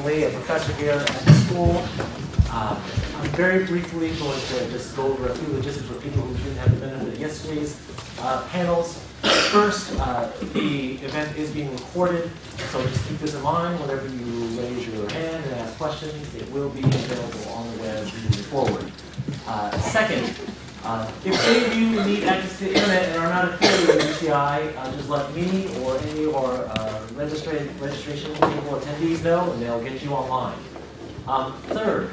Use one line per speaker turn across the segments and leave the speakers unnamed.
Lee, a professor here at the school. I'm very briefly going to just go over a few logistics for people who didn't have the benefit of yesterday's panels. First, the event is being recorded, so just keep this in mind whenever you raise your hand and ask questions. It will be available on the web moving forward. Second, if any of you need access to the internet and are not affiliated with UCI, just let me or any of our registration table attendees know, and they'll get you online. Third,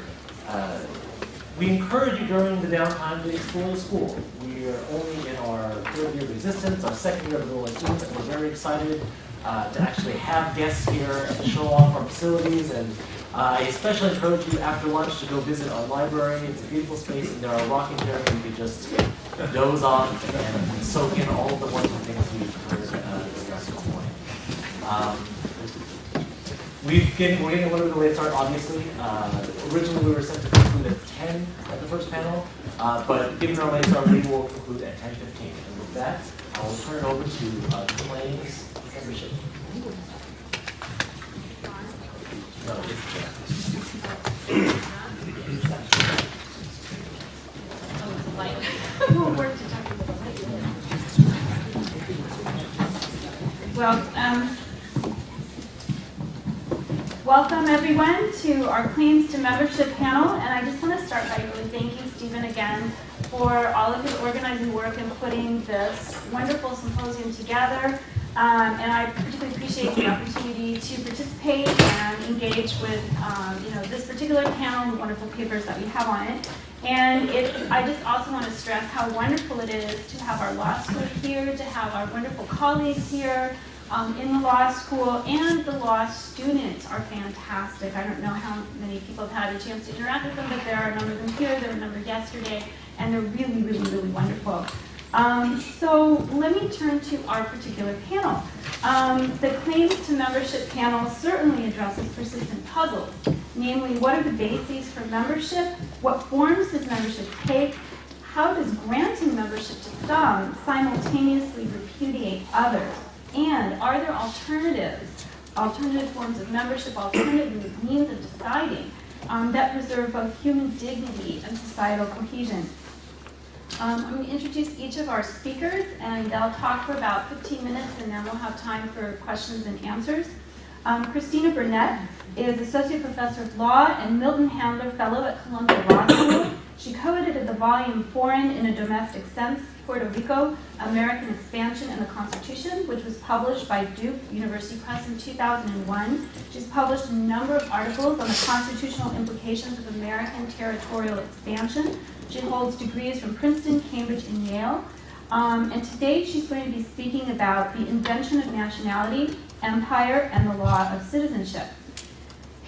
we encourage you during the downtime to explore the school. We are only in our third year of existence, our second year of enrolling students, and we're very excited to actually have guests here and show off our facilities. And I especially encourage you after lunch to go visit our library. It's a beautiful space, and there are rocking chairs where you can just doze off and soak in all of the wonderful things we've heard discussed this morning. We're getting a little bit of a late start, obviously. Originally, we were set to conclude at 10 at the first panel, but given our late start, we will conclude at 10:15. And with that, I will turn it over to claims membership.
Well, welcome everyone to our Claims to Membership panel, and I just want to start by really thanking Stephen again for all of his organizing work and putting this wonderful symposium together. And I particularly appreciate the opportunity to participate and engage with this particular panel and the wonderful papers that we have on it. And I just also want to stress how wonderful it is to have our law school here, to have our wonderful colleagues here in the law school, and the law students are fantastic. I don't know how many people have had a chance to interact with them, but there are a number of them here, there were a number yesterday, and they're really, really, really wonderful. So let me turn to our particular panel. The Claims to Membership panel certainly addresses persistent puzzles, namely, what are the bases for membership? What forms does membership take? How does granting membership to some simultaneously repudiate others? And are there alternative forms of membership, alternative means of deciding that preserve both human dignity and societal cohesion? I'm going to introduce each of our speakers, and they'll talk for about 15 minutes, and then we'll have time for questions and answers. Christina Burnett is Associate Professor of Law and Milton Handler Fellow at Columbia Law School. She co-edited the volume Foreign in a Domestic Sense, Puerto Rico, American Expansion and the Constitution, which was published by Duke University Press in 2001. She's published a number of articles on the constitutional implications of American territorial expansion. She holds degrees from Princeton, Cambridge, and Yale. And today she's going to be speaking about the invention of nationality, empire, and the law of citizenship.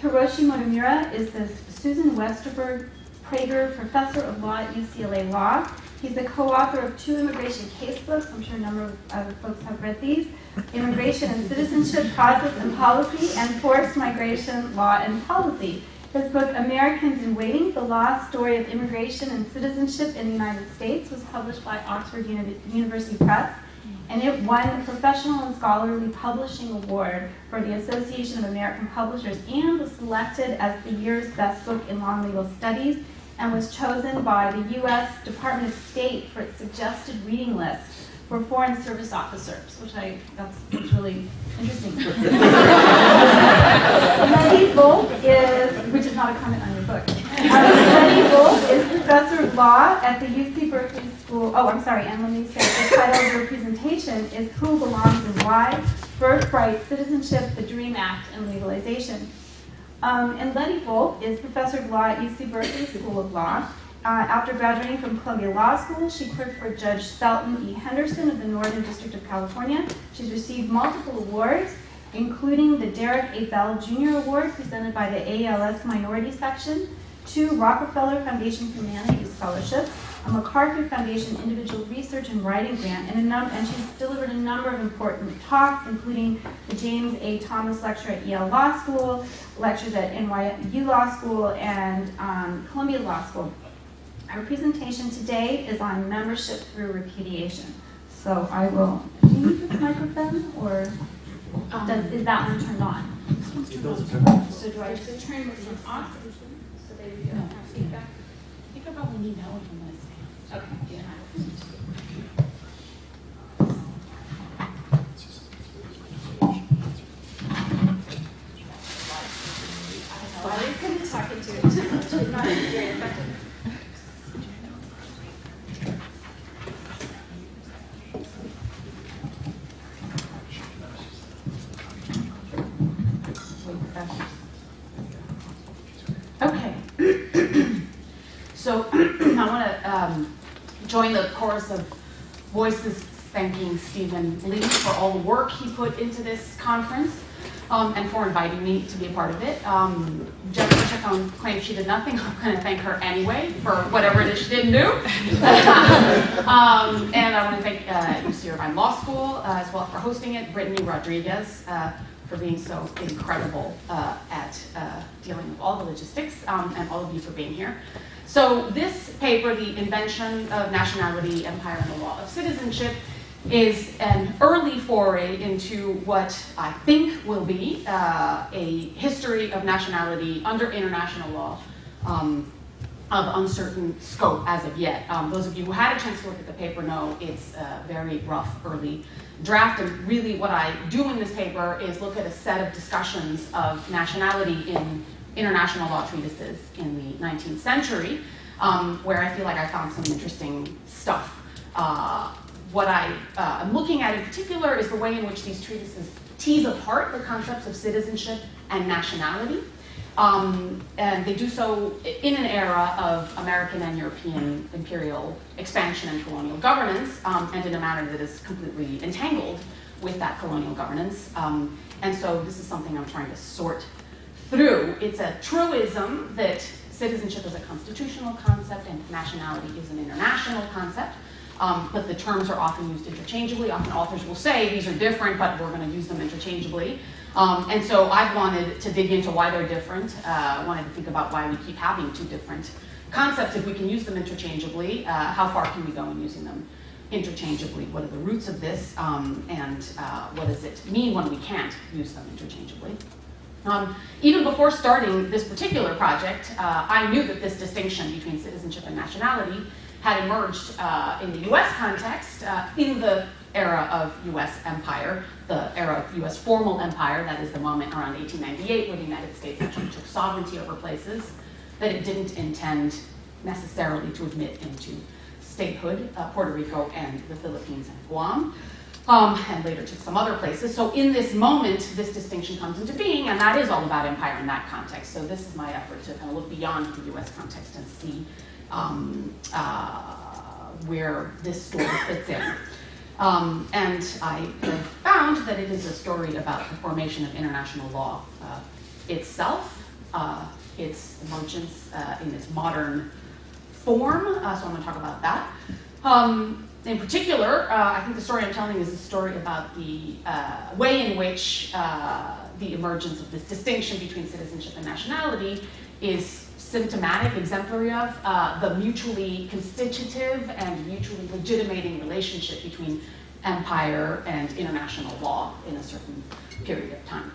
Hiroshi Motomura is the Susan Westerberg Prager Professor of Law at UCLA Law. He's the co-author of 2 immigration case books. I'm sure a number of other folks have read these. Immigration and Citizenship, Process and Policy, and Forced Migration, Law and Policy. His book, Americans in Waiting, The Lost Story of Immigration and Citizenship in the United States, was published by Oxford University Press, and it won the Professional and Scholarly Publishing Award for the Association of American Publishers and was selected as the year's best book in law and legal studies, and was chosen by the U.S. Department of State for its suggested reading list for Foreign Service officers, that's really interesting. Letty Volk which is not a comment on your book. Letty Volk is Professor of Law at the UC Berkeley School. Oh, I'm sorry, and let me say the title of your presentation is Who Belongs and Why? Birthright, Citizenship, the DREAM Act, and Legalization. And Letty Volk is Professor of Law at UC Berkeley School of Law. After graduating from Columbia Law School, she clerked for Judge Felton E. Henderson of the Northern District of California. She's received multiple awards, including the Derek A. Bell Jr. Award presented by the ALS Minority Section, 2 Rockefeller Foundation Humanities Fellowships, a MacArthur Foundation Individual Research and Writing Grant, and she's delivered a number of important talks, including the James A. Thomas Lecture at Yale Law School, lectures at NYU Law School, and Columbia Law School. Our presentation today is on membership through repudiation. So I will, do you use this microphone, or is that one turned on?
Those are perfect.
So do I just turn this one off so that we don't have feedback?
I think I probably need that one from this.
Okay.
Yeah.
Well, I was going to talk into it. Not very effective.
Okay. So I want to join the chorus of voices thanking Stephen Lee for all the work he put into this conference and for inviting me to be a part of it. Jennifer Chacon claimed she did nothing. I'm going to thank her anyway for whatever it is she didn't do. And I want to thank UC Irvine Law School as well for hosting it, Brittany Rodriguez for being so incredible at dealing with all the logistics, and all of you for being here. So this paper, The Invention of Nationality, Empire, and the Law of Citizenship, is an early foray into what I think will be a history of nationality under international law of uncertain scope as of yet. Those of you who had a chance to look at the paper know it's a very rough early draft, and really what I do in this paper is look at a set of discussions of nationality in international law treatises in the 19th century, where I feel like I found some interesting stuff. What I am looking at in particular is the way in which these treatises tease apart the concepts of citizenship and nationality. And they do so in an era of American and European imperial expansion and colonial governance, and in a manner that is completely entangled with that colonial governance. And so this is something I'm trying to sort through. It's a truism that citizenship is a constitutional concept and nationality is an international concept. But the terms are often used interchangeably. Often authors will say these are different, but we're going to use them interchangeably. And so I've wanted to dig into why they're different. I wanted to think about why we keep having two different concepts. If we can use them interchangeably, how far can we go in using them interchangeably? What are the roots of this? And what does it mean when we can't use them interchangeably? Even before starting this particular project, I knew that this distinction between citizenship and nationality had emerged in the US context in the era of US empire, the era of US formal empire, that is the moment around 1898 where the United States actually took sovereignty over places that it didn't intend necessarily to admit into statehood, Puerto Rico and the Philippines and Guam, and later took some other places. So in this moment, this distinction comes into being, and that is all about empire in that context. So this is my effort to kind of look beyond the US context and see where this story fits in. And I have found that it is a story about the formation of international law itself, its emergence in its modern form, so I'm going to talk about that. In particular, I think the story I'm telling is a story about the way in which the emergence of this distinction between citizenship and nationality is symptomatic, exemplary of the mutually constitutive and mutually legitimating relationship between empire and international law in a certain period of time.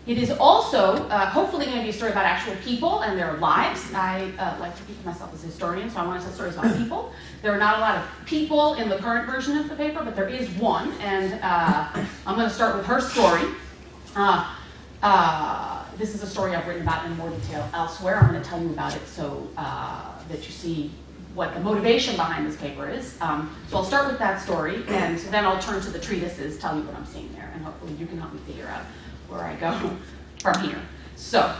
It is also hopefully going to be a story about actual people and their lives. I like to think of myself as a historian, so I want to tell stories about people. There are not a lot of people in the current version of the paper, but there is one, and I'm going to start with her story. This is a story I've written about in more detail elsewhere. I'm going to tell you about it so that you see what the motivation behind this paper is. So I'll start with that story, and then I'll turn to the treatises, tell you what I'm seeing there, and hopefully you can help me figure out where I go from here. So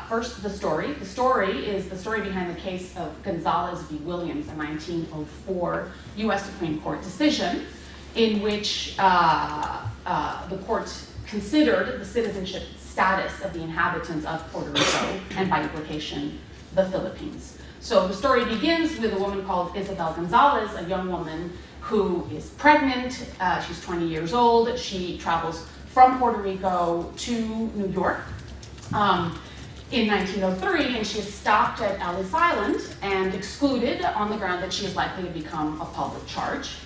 first, the story. The story is the story behind the case of Gonzalez v. Williams, a 1904 U.S. Supreme Court decision in which the court considered the citizenship status of the inhabitants of Puerto Rico, and by implication, the Philippines. So the story begins with a woman called Isabel Gonzalez, a young woman who is pregnant. She's 20 years old. She travels from Puerto Rico to New York in 1903, and she is stopped at Ellis Island and excluded on the ground that she is likely to become a public charge.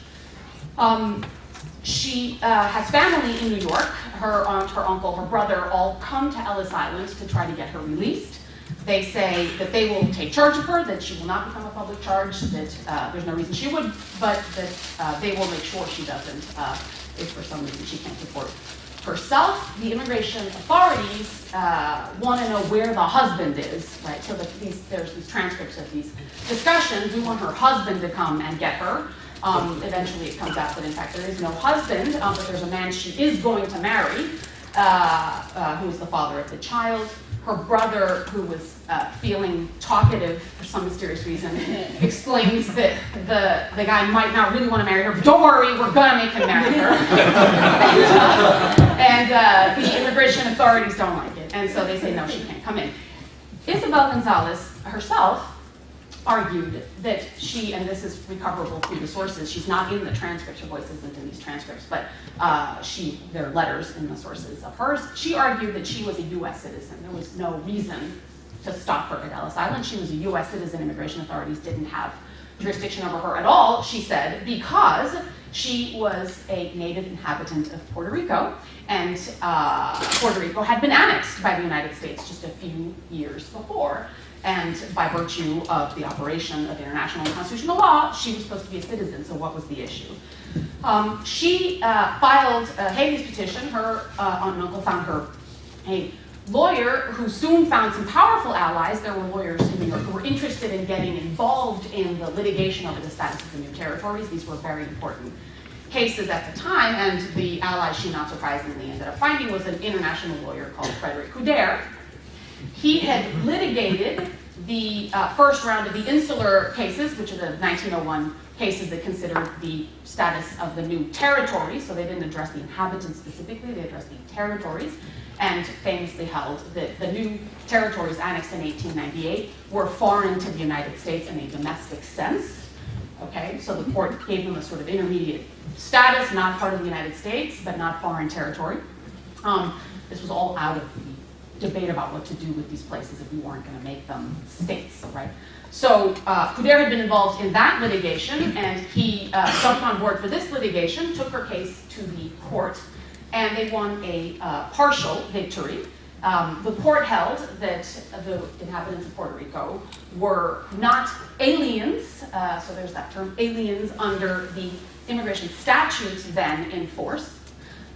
She has family in New York. Her aunt, her uncle, her brother all come to Ellis Island to try to get her released. They say that they will take charge of her, that she will not become a public charge, that there's no reason she would, but that they will make sure she doesn't if for some reason she can't support herself. The immigration authorities want to know where the husband is, right? So that there's these transcripts of these discussions. We want her husband to come and get her. Eventually it comes out that in fact there is no husband, but there's a man she is going to marry, who is the father of the child. Her brother, who was feeling talkative for some mysterious reason, explains that the guy might not really want to marry her. Don't worry, we're gonna make him marry her. and the immigration authorities don't like it, and so they say no, she can't come in. Isabel Gonzalez herself argued that she, and this is recoverable through the sources, she's not in the transcripts, her voice isn't in these transcripts, but there are letters in the sources of hers. She argued that she was a US citizen. There was no reason to stop her at Ellis Island. She was a US citizen. Immigration authorities didn't have jurisdiction over her at all, she said, because she was a native inhabitant of Puerto Rico, and Puerto Rico had been annexed by the United States just a few years before. And by virtue of the operation of international and constitutional law, she was supposed to be a citizen, so what was the issue? She filed a habeas petition. Her aunt and uncle found her a lawyer who soon found some powerful allies. There were lawyers in New York who were interested in getting involved in the litigation over the status of the new territories. These were very important cases at the time, and the ally she not surprisingly ended up finding was an international lawyer called Frederick Couder. He had litigated the first round of the insular cases, which are the 1901 cases that considered the status of the new territories. So they didn't address the inhabitants specifically, they addressed the territories, and famously held that the new territories annexed in 1898 were foreign to the United States in a domestic sense. Okay, so the court gave them a sort of intermediate status, not part of the United States, but not foreign territory. This was all out of the debate about what to do with these places if we weren't going to make them states, right? So Couder had been involved in that litigation, and he jumped on board for this litigation, took her case to the court, and they won a partial victory. The court held that the inhabitants of Puerto Rico were not aliens, so there's that term, aliens under the immigration statutes then in force.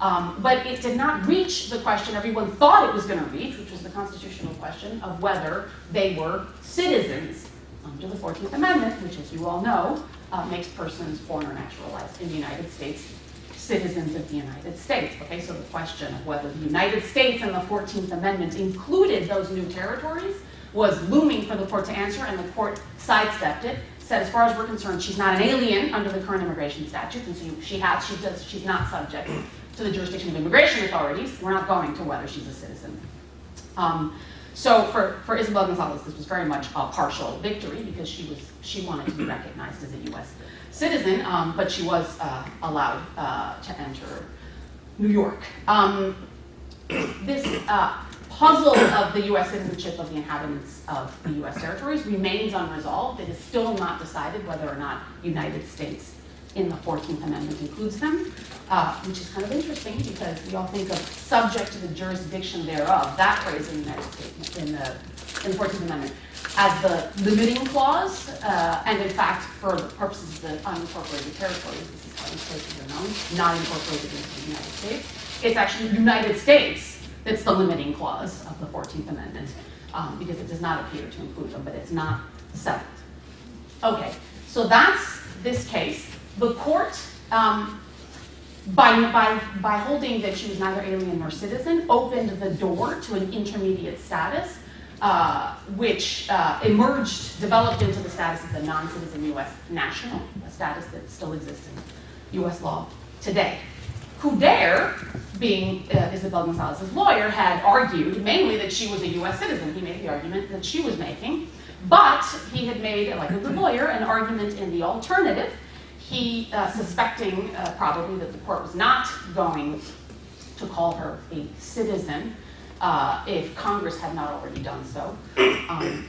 But it did not reach the question everyone thought it was going to reach, which was the constitutional question of whether they were citizens under the 14th Amendment, which, as you all know, makes persons born or naturalized in the United States citizens of the United States. Okay, so the question of whether the United States and the 14th Amendment included those new territories was looming for the court to answer, and the court sidestepped it, said, as far as we're concerned, she's not an alien under the current immigration statutes, and so she's not subject to the jurisdiction of immigration authorities. We're not going to whether she's a citizen. So for Isabel Gonzalez, this was very much a partial victory because she wanted to be recognized as a U.S. citizen, but she was allowed to enter New York. This puzzle of the U.S. citizenship of the inhabitants of the U.S. territories remains unresolved. It is still not decided whether or not United States in the 14th Amendment includes them, which is kind of interesting because we all think of subject to the jurisdiction thereof, that phrase in the United States, in the 14th Amendment, as the limiting clause, and in fact, for the purposes of the unincorporated territories, this is how these places are known, not incorporated into the United States, it's actually the United States that's the limiting clause of the 14th Amendment, because it does not appear to include them, but it's not settled. Okay, so that's this case. The court, by holding that she was neither alien nor citizen, opened the door to an intermediate status, which developed into the status of the non-citizen U.S. national, a status that still exists in U.S. law today. Couder, being Isabel Gonzalez's lawyer, had argued mainly that she was a U.S. citizen. He made the argument that she was making, but he had made, like a good lawyer, an argument in the alternative. He, suspecting probably that the court was not going to call her a citizen if Congress had not already done so. Okay,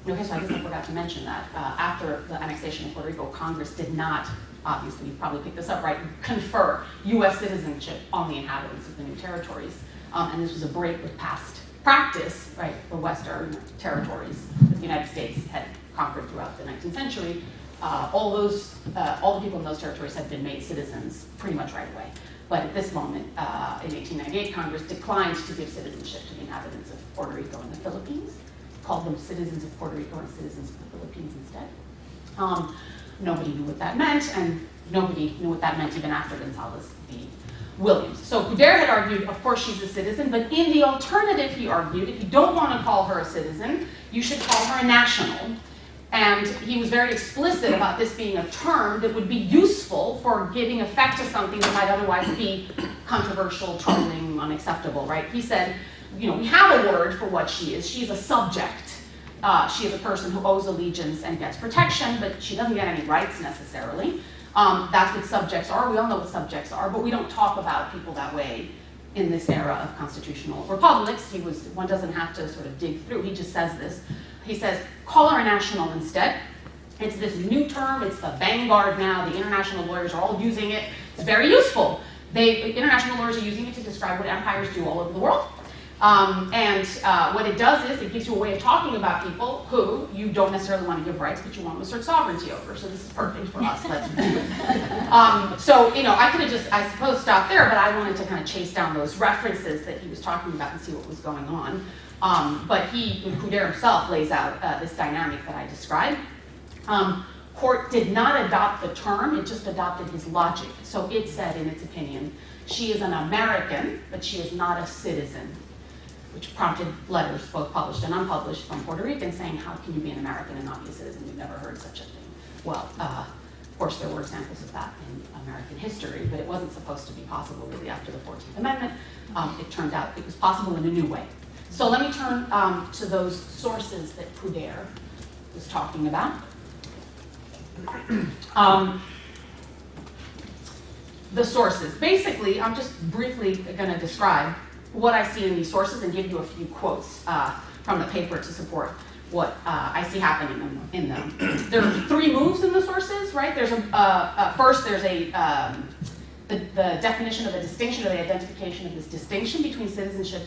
so I guess I forgot to mention that. After the annexation of Puerto Rico, Congress did not obviously you probably picked this up right, confer US citizenship on the inhabitants of the new territories. And this was a break with past practice, right, the Western territories that the United States had conquered throughout the 19th century. All the people in those territories had been made citizens pretty much right away. But at this moment, in 1898, Congress declined to give citizenship to the inhabitants of Puerto Rico and the Philippines, called them citizens of Puerto Rico and citizens of the Philippines instead. Nobody knew what that meant, and nobody knew what that meant even after Gonzalez v. Williams. So Couder had argued, of course she's a citizen, but in the alternative, he argued, if you don't want to call her a citizen, you should call her a national. And he was very explicit about this being a term that would be useful for giving effect to something that might otherwise be controversial, troubling, unacceptable, right? He said, you know, we have a word for what she is. She's a subject. She is a person who owes allegiance and gets protection, but she doesn't get any rights necessarily. That's what subjects are. We all know what subjects are, but we don't talk about people that way in this era of constitutional republics. One doesn't have to sort of dig through. He just says this. He says, call her a national instead. It's this new term. It's the vanguard now. The international lawyers are all using it. It's very useful. International lawyers are using it to describe what empires do all over the world. What it does is it gives you a way of talking about people who you don't necessarily want to give rights, but you want to assert sovereignty over. So this is perfect for us. Let's do it. So, you know, I could have just, I suppose, stopped there, but I wanted to kind of chase down those references that he was talking about and see what was going on. But Couder himself lays out this dynamic that I described. Court did not adopt the term, it just adopted his logic. So it said in its opinion, she is an American, but she is not a citizen, which prompted letters, both published and unpublished, from Puerto Ricans saying, how can you be an American and not be a citizen? We've never heard such a thing. Well, of course, there were examples of that in American history, but it wasn't supposed to be possible really after the 14th Amendment. It turned out it was possible in a new way. So let me turn to those sources that Couder was talking about. The sources. Basically, I'm just briefly going to describe what I see in these sources and give you a few quotes from the paper to support what I see happening in them. There are three moves in the sources, right? There's first, there's the definition of a distinction, or the identification of this distinction between citizenship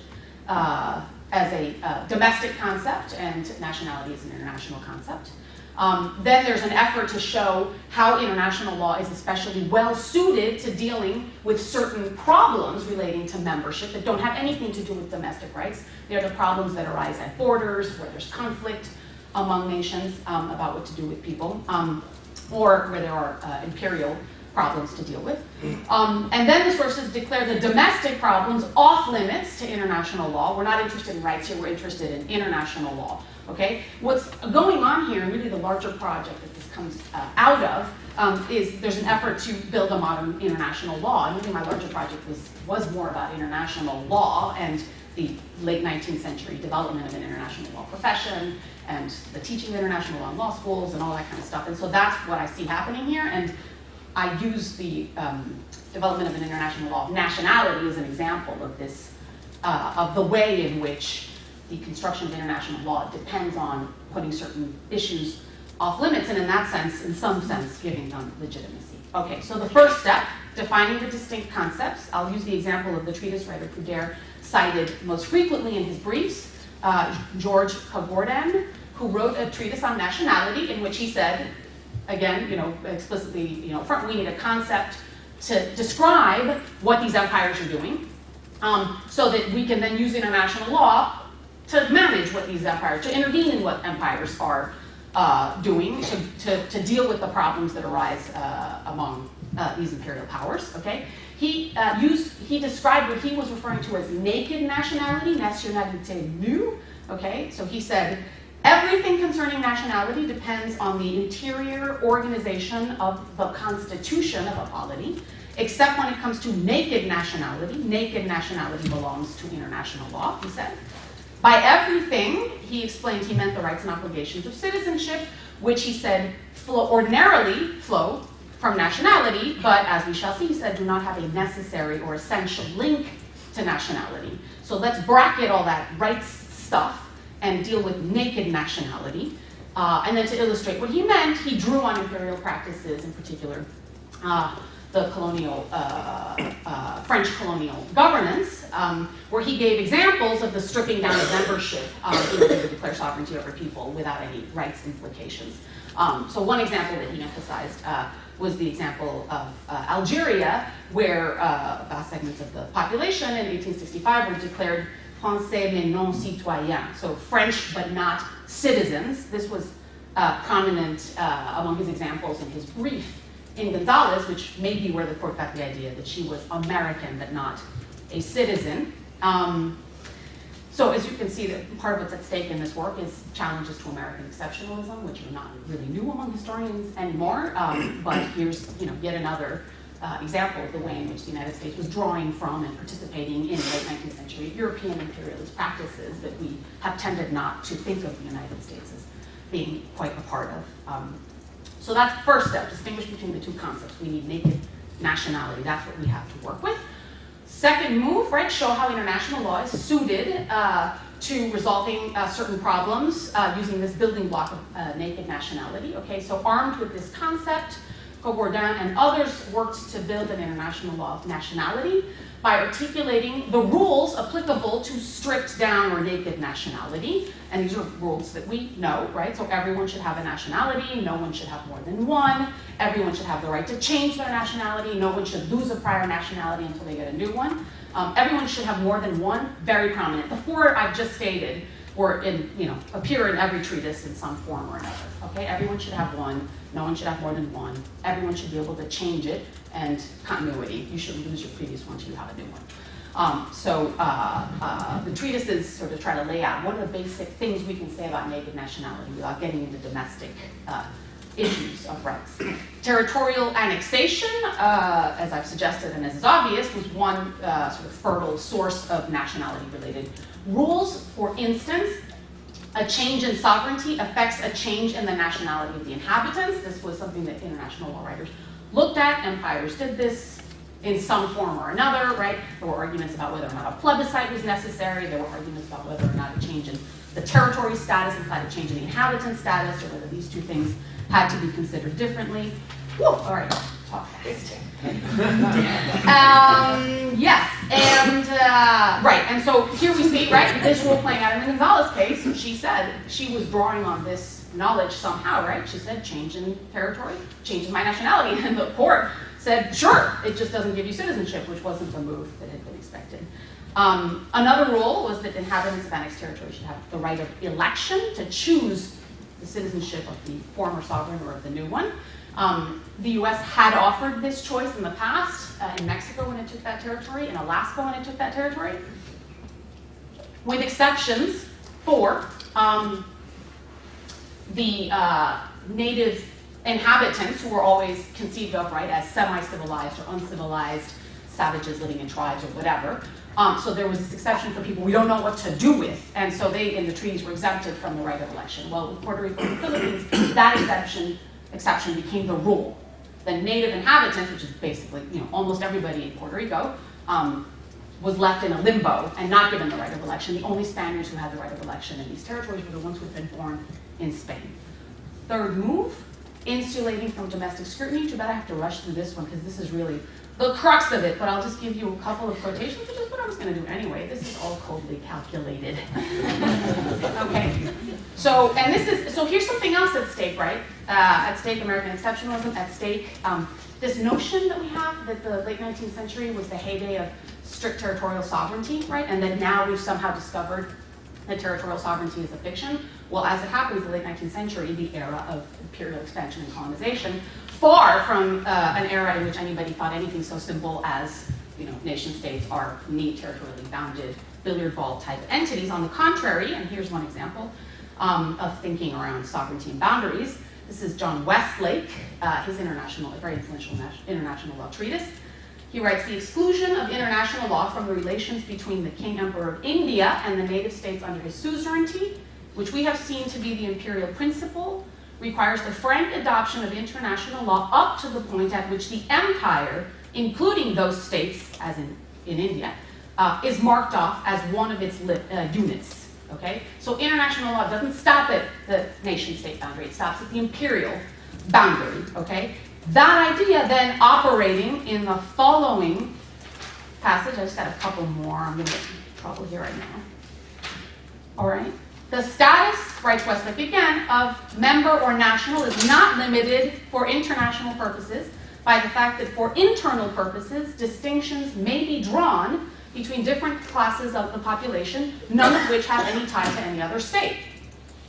as a domestic concept and nationality as an international concept. Then there's an effort to show how international law is especially well suited to dealing with certain problems relating to membership that don't have anything to do with domestic rights. They're the problems that arise at borders, where there's conflict among nations about what to do with people, or where there are imperial problems to deal with. And then the sources declare the domestic problems off limits to international law. We're not interested in rights here, we're interested in international law. Okay? What's going on here, and really the larger project that this comes out of, is there's an effort to build a modern international law. And really my larger project was more about international law and the late 19th century development of an international law profession and the teaching of international law in law schools and all that kind of stuff. And so that's what I see happening here. And I use the development of an international law of nationality as an example of this, of the way in which the construction of international law depends on putting certain issues off limits, and in that sense, in some sense, giving them legitimacy. Okay, so the first step, defining the distinct concepts. I'll use the example of the treatise writer Couder cited most frequently in his briefs, George Cagordan, who wrote a treatise on nationality in which he said, again, you know, explicitly, you know, we need a concept to describe what these empires are doing, so that we can then use international law to manage what these empires, to intervene in what empires are doing, to deal with the problems that arise among these imperial powers. Okay, he described what he was referring to as naked nationality, nationalité nue. Okay, so he said, everything concerning nationality depends on the interior organization of the constitution of a polity, except when it comes to naked nationality. Naked nationality belongs to international law, he said. By everything, he explained he meant the rights and obligations of citizenship, which he said ordinarily flow from nationality, but as we shall see, he said, do not have a necessary or essential link to nationality. So let's bracket all that rights stuff and deal with naked nationality. And then to illustrate what he meant, he drew on imperial practices, in particular the colonial, French colonial governance, where he gave examples of the stripping down of membership in order to declare sovereignty over people without any rights implications. So one example that he emphasized was the example of Algeria, where vast segments of the population in 1865 were declared Français mais non citoyens, so French but not citizens. This was prominent among his examples in his brief in Gonzalez, which may be where the court got the idea that she was American but not a citizen. So as you can see, that part of what's at stake in this work is challenges to American exceptionalism, which are not really new among historians anymore. But here's yet another example of the way in which the United States was drawing from and participating in late 19th century European imperialist practices that we have tended not to think of the United States as being quite a part of. So that's the first step, distinguish between the two concepts. We need naked nationality. That's what we have to work with. Second move, right, show how international law is suited to resolving certain problems using this building block of naked nationality. Okay, so armed with this concept, Bourdin and others worked to build an international law of nationality by articulating the rules applicable to stripped down or naked nationality. And these are rules that we know, right? So everyone should have a nationality, no one should have more than one, everyone should have the right to change their nationality, no one should lose a prior nationality until they get a new one. Everyone should have more than one, very prominent. The four I've just stated were appear in every treatise in some form or another. Okay, everyone should have one, no one should have more than one, everyone should be able to change it, and continuity. You shouldn't lose your previous one until you have a new one. The treatises sort of try to lay out what are the basic things we can say about naked nationality without getting into domestic issues of rights. Territorial annexation, as I've suggested and as is obvious, was one sort of fertile source of nationality-related rules. For instance, a change in sovereignty affects a change in the nationality of the inhabitants. This was something that international law writers looked at. Empires did this in some form or another, right? There were arguments about whether or not a plebiscite was necessary. There were arguments about whether or not a change in the territory status implied a change in the inhabitant status, or whether these two things had to be considered differently. Whoa, all right, talk fast. Yes, and right, and so here we see, right, this role playing out in the Gonzalez case. She said she was drawing on this knowledge somehow, right? She said, change in territory changes my nationality, and the court said, sure, it just doesn't give you citizenship, which wasn't the move that had been expected. Another rule was that inhabitants of annexed territory should have the right of election to choose the citizenship of the former sovereign or of the new one. The US had offered this choice in the past, in Mexico when it took that territory, in Alaska when it took that territory, with exceptions for the native inhabitants who were always conceived of, right, as semi-civilized or uncivilized savages living in tribes or whatever. So there was this exception for people we don't know what to do with, and so they, in the treaties, were exempted from the right of election. Well, with Puerto Rico and the Philippines, that exception became the rule. The native inhabitants, which is basically almost everybody in Puerto Rico, was left in a limbo and not given the right of election. The only Spaniards who had the right of election in these territories were the ones who had been born in Spain. Third move, insulating from domestic scrutiny. Too bad I have to rush through this one because this is really the crux of it, but I'll just give you a couple of quotations, which is what I was going to do anyway. This is all coldly calculated. Okay. So here's something else at stake, right? At stake, American exceptionalism. At stake, this notion that we have that the late 19th century was the heyday of strict territorial sovereignty, right? And that now we've somehow discovered that territorial sovereignty is a fiction. Well, as it happens, the late 19th century, the era of imperial expansion and colonization, far from an era in which anybody thought anything so simple as, nation states are neat, territorially bounded, billiard ball type entities. On the contrary, and here's one example of thinking around sovereignty and boundaries. This is John Westlake, his very influential international law treatise. He writes, the exclusion of international law from the relations between the King Emperor of India and the native states under his suzerainty, which we have seen to be the imperial principle, requires the frank adoption of international law up to the point at which the empire, including those states, as in India, is marked off as one of its units. Okay? So international law doesn't stop at the nation-state boundary, it stops at the imperial boundary. Okay? That idea then operating in the following passage. I just got a couple more. I'm going to get in trouble here right now. All right. The status, writes Westlake again, of member or national is not limited for international purposes by the fact that for internal purposes, distinctions may be drawn between different classes of the population, none of which have any tie to any other state.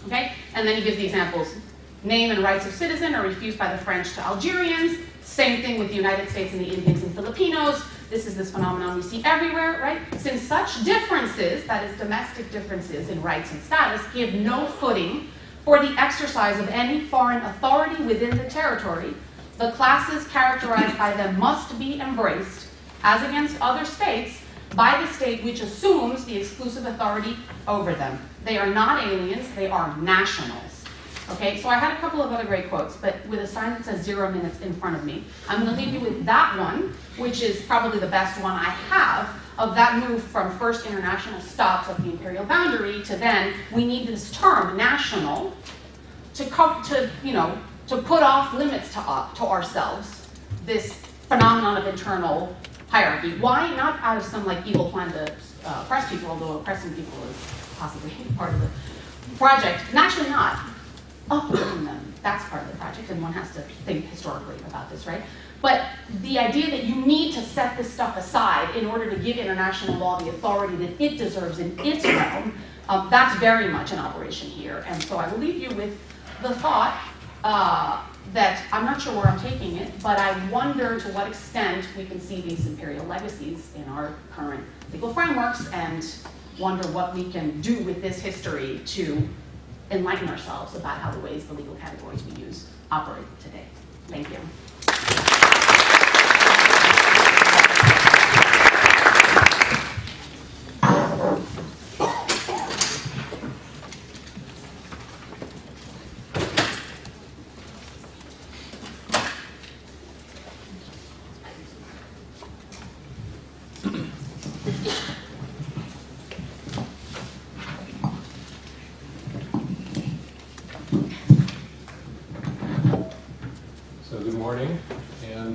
Okay? And then he gives the examples. Name and rights of citizen are refused by the French to Algerians. Same thing with the United States and the Indians and Filipinos. This is this phenomenon we see everywhere, right? Since such differences, that is domestic differences in rights and status, give no footing for the exercise of any foreign authority within the territory, the classes characterized by them must be embraced, as against other states, by the state which assumes the exclusive authority over them. They are not aliens, they are nationals. Okay, so I had a couple of other great quotes, but with a sign that says 0 minutes in front of me, I'm going to leave you with that one, which is probably the best one I have, of that move from first international stops at the imperial boundary to then we need this term, national, to put off limits to ourselves, this phenomenon of internal hierarchy. Why? Not out of some like evil plan to oppress people, although oppressing people is possibly part of the project. Naturally not. Uprooting them, that's part of the project, and one has to think historically about this, right? But the idea that you need to set this stuff aside in order to give international law the authority that it deserves in its realm, that's very much an operation here. And so I will leave you with the thought that I'm not sure where I'm taking it, but I wonder to what extent we can see these imperial legacies in our current legal frameworks, and wonder what we can do with this history to enlighten ourselves about how the ways the legal categories we use operate today. Thank you.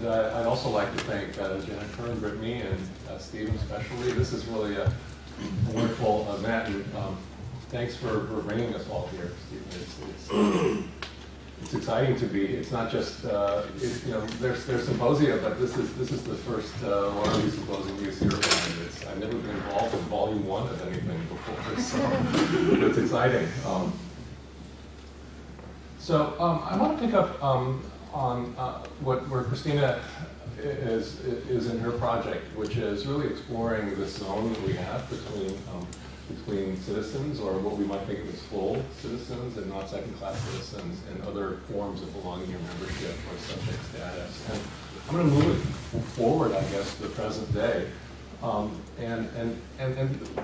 I'd also like to thank Jennifer and Brittany and Stephen especially. This is really a wonderful event, and thanks for bringing us all here, Stephen. It's exciting to be. It's not just there's symposia, but this is the first one of these symposium use here. I've never been involved in volume 1 of anything before, so it's exciting. So I want to pick up on where Christina is in her project, which is really exploring this zone that we have between citizens, or what we might think of as full citizens and not second-class citizens, and other forms of belonging or membership or subject status. And I'm going to move it forward, I guess, to the present day, and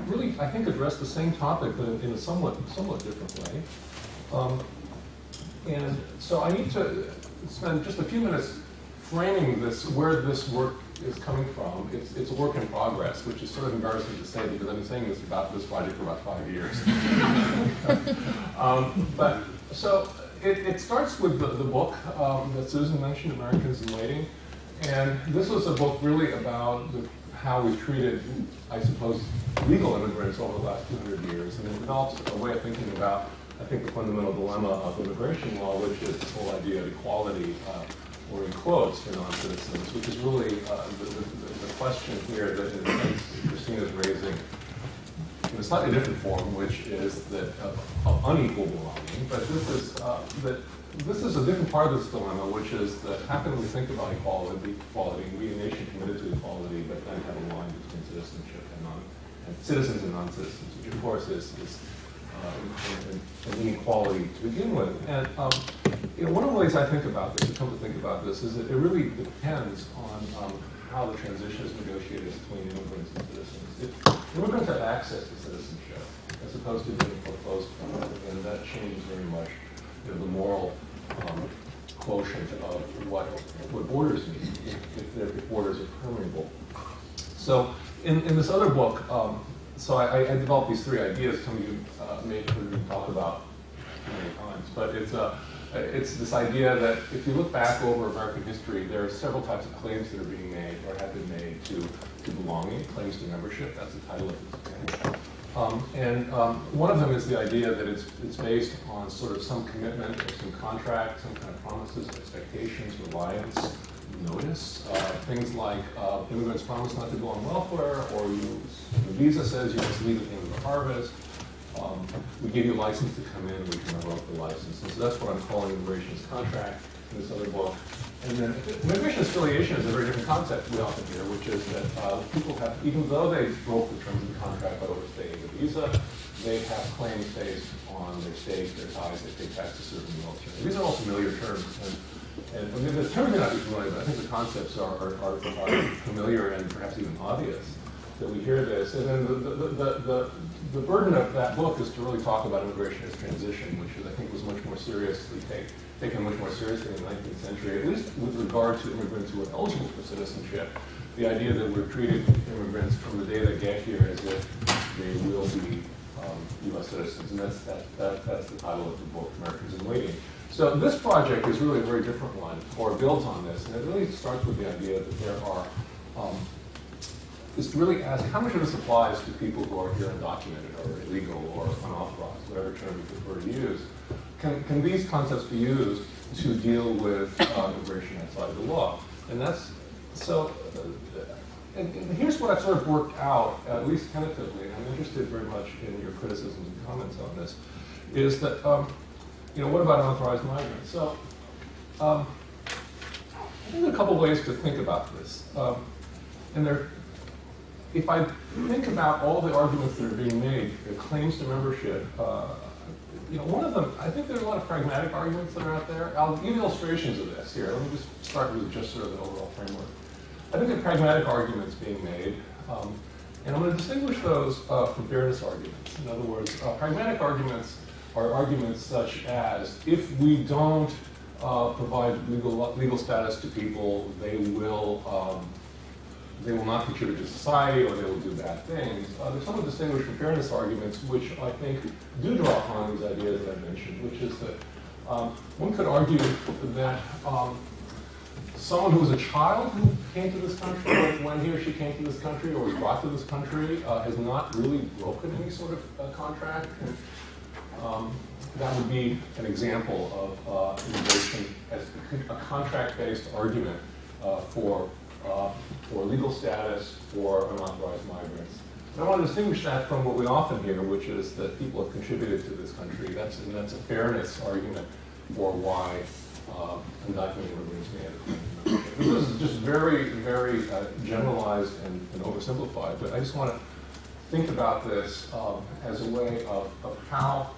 really, I think, address the same topic, but in a somewhat different way. And so I need to spend just a few minutes framing this, where this work is coming from. It's a work in progress, which is sort of embarrassing to say because I've been saying this about this project for about 5 years. But so it starts with the book that Susan mentioned, Americans in Waiting. And this was a book really about how we've treated, I suppose, legal immigrants over the last 200 years. And it develops a way of thinking about, I think, the fundamental dilemma of immigration law, which is this whole idea of equality, or in quotes, for non-citizens, which is really the question here that, in a sense, Christina's raising in a slightly different form, which is that of unequal belonging. But this is a different part of this dilemma, which is that how can we think about equality, and we a nation committed to equality, but then have a line between citizenship and citizens and non-citizens, which of course is an inequality to begin with. And one of the ways I think about this, or come to think about this, is that it really depends on how the transition is negotiated between immigrants and citizens. If immigrants have access to citizenship, as opposed to being foreclosed from, then that changes very much the moral quotient of what borders mean, if borders are permeable. So in this other book, so I developed these 3 ideas. Some of you may have heard me talk about many times, but it's this idea that if you look back over American history, there are several types of claims that are being made or have been made to belonging, claims to membership. That's the title of this book. One of them is the idea that it's based on sort of some commitment or some contract, some kind of promises, expectations, reliance, notice. Things like immigrants promise not to go on welfare, or the visa says you must leave at the end of the harvest. We give you a license to come in, we can revoke the license. And so that's what I'm calling immigrationist contract in this other book. And then immigrationist affiliation is a very different concept we often hear, which is that people have, even though they broke the terms of the contract by overstaying the visa, they have claims based on their stake, their ties, they pay taxes to serve in the military. These are all familiar terms. And I mean, the terms may not be familiar, but I think the concepts are familiar and perhaps even obvious that we hear this. And then the burden of that book is to really talk about immigration as transition, which I think was much more seriously taken much more seriously in the 19th century, at least with regard to immigrants who are eligible for citizenship. The idea that we're treating immigrants from the day they get here as if they will be U.S. citizens, and that's the title of the book, Americans in Waiting. So this project is really a very different one, or builds on this, and it really starts with the idea that there are, is to really ask how much of this applies to people who are here undocumented or illegal or unauthorized, whatever term you prefer to use. Can these concepts be used to deal with immigration outside of the law? And that's, so, and here's what I've sort of worked out, at least tentatively, and I'm interested very much in your criticisms and comments on this, is that, what about unauthorized migrants? So, I think there are a couple ways to think about this. If I think about all the arguments that are being made, the claims to membership, one of them, I think there are a lot of pragmatic arguments that are out there. I'll give illustrations of this here. Let me just start with just sort of an overall framework. I think there are pragmatic arguments being made, and I'm going to distinguish those from fairness arguments. In other words, pragmatic arguments are arguments such as, if we don't provide legal status to people, they will not contribute to society, or they will do bad things. They're somewhat distinguished from fairness arguments, which I think do draw upon these ideas that I mentioned, which is that one could argue that someone who was a child who came to this country, when he or she came to this country or was brought to this country, has not really broken any sort of contract. And, that would be an example of immigration as a contract-based argument for legal status for unauthorized migrants. And I want to distinguish that from what we often hear, which is that people have contributed to this country. That's a fairness argument for why undocumented immigrants may have claimed membership. This is just very, very generalized and oversimplified, but I just want to think about this as a way of how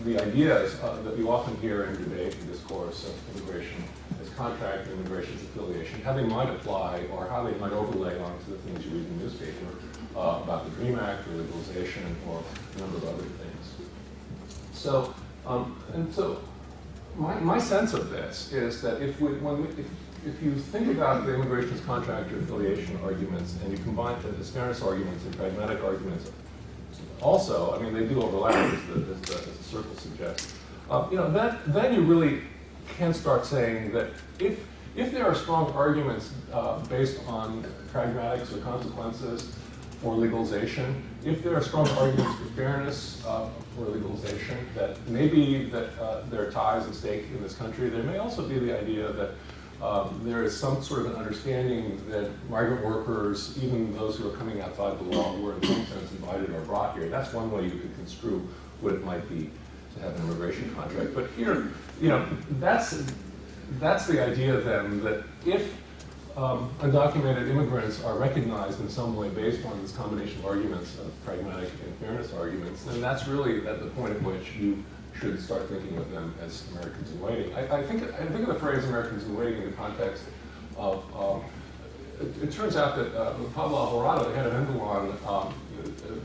the ideas that we often hear in debate and discourse of immigration as contract and immigration as affiliation, how they might apply or how they might overlay onto the things you read in the newspaper about the DREAM Act or legalization or a number of other things. So, my sense of this is that if you think about the immigration as contract or affiliation arguments and you combine the fairness arguments and pragmatic arguments, also, I mean, they do overlap, as the circle suggests. Then you really can start saying that if there are strong arguments based on pragmatics or consequences for legalization, if there are strong arguments for fairness for legalization, that maybe that there are ties at stake in this country, there may also be the idea that there is some sort of an understanding that migrant workers, even those who are coming outside the law, were in some sense invited or brought here. That's one way you could construe what it might be to have an immigration contract. But here, that's the idea then that if undocumented immigrants are recognized in some way based on this combination of arguments of pragmatic and fairness arguments, then that's really at the point at which you should start thinking of them as Americans in waiting. I think of the phrase Americans in waiting in the context of, it turns out that Pablo Alvarado, the head of Invention,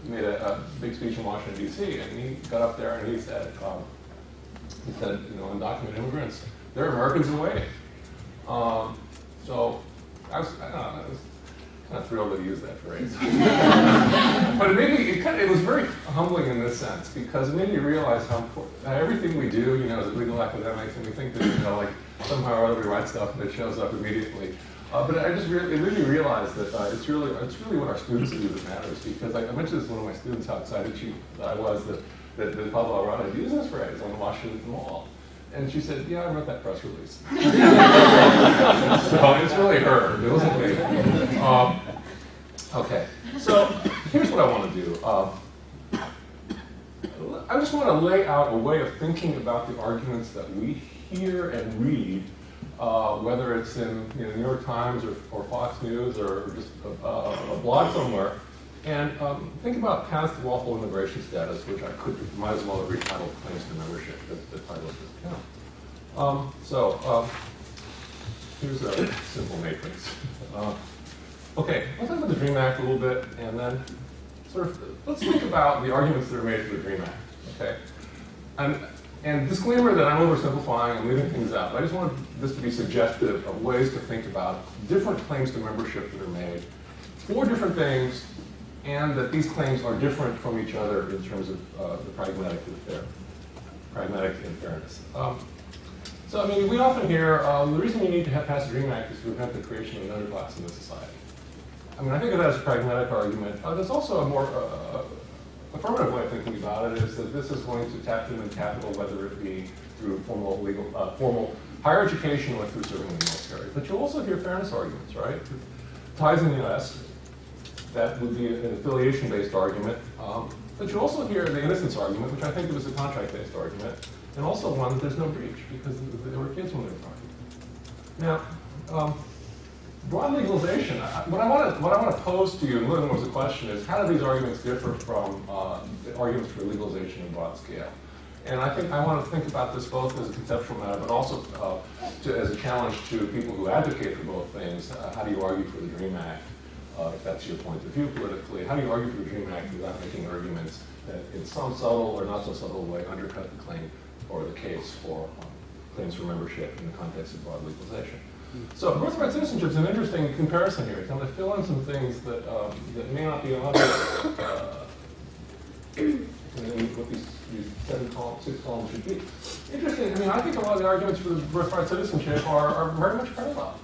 made a big speech in Washington, D.C., and he got up there and he said, undocumented immigrants, they're Americans in waiting. So I was kind kind of thrilled that he used that phrase. But it made me, it was very humbling in this sense, because it made me realize how important, everything we do, as legal academics, and we think that, like, somehow or other we write stuff and it shows up immediately. But it made me realize that it's really what our students do that matters, because I mentioned this to one of my students, how excited I was that Pablo Arana had used this phrase on the Washington Mall. And she said, yeah, I wrote that press release. So it's really her, it wasn't me. Okay, so here's what I want to do. I just want to lay out a way of thinking about the arguments that we hear and read, whether it's in New York Times or Fox News or just a blog somewhere, and think about paths to lawful immigration status, which might as well have retitled claims to membership, the title of this account. Here's a simple matrix. Okay, let's talk about the DREAM Act a little bit, and then let's think about the arguments that are made for the DREAM Act, okay? And disclaimer that I'm oversimplifying, I'm leaving things out, but I just wanted this to be suggestive of ways to think about different claims to membership that are made for different things, and that these claims are different from each other in terms of the pragmatic and fairness. So, we often hear the reason we need to have passed the DREAM Act is to prevent the creation of another class in this society. I think of that as a pragmatic argument. There's also a more affirmative way of thinking about it, is that this is going to tap human capital, whether it be through formal higher education or through serving in the military. But you'll also hear fairness arguments, right? Ties in the US, that would be an affiliation-based argument. But you also hear the innocence argument, which I think is a contract-based argument, and also one that there's no breach, because there were kids when they were talking. Now, broad legalization, what I want to pose to you, and really was a question, is how do these arguments differ from the arguments for legalization in broad scale? And I think I want to think about this both as a conceptual matter, but also as a challenge to people who advocate for both things. How do you argue for the DREAM Act, if that's your point of view politically? How do you argue for the DREAM Act without making arguments that in some subtle or not so subtle way undercut the claim or the case for claims for membership in the context of broad legalization? So birthright citizenship is an interesting comparison here. It's going to fill in some things that may not be obvious in what these 6 columns should be. Interesting. I think a lot of the arguments for the birthright citizenship are very much parallel.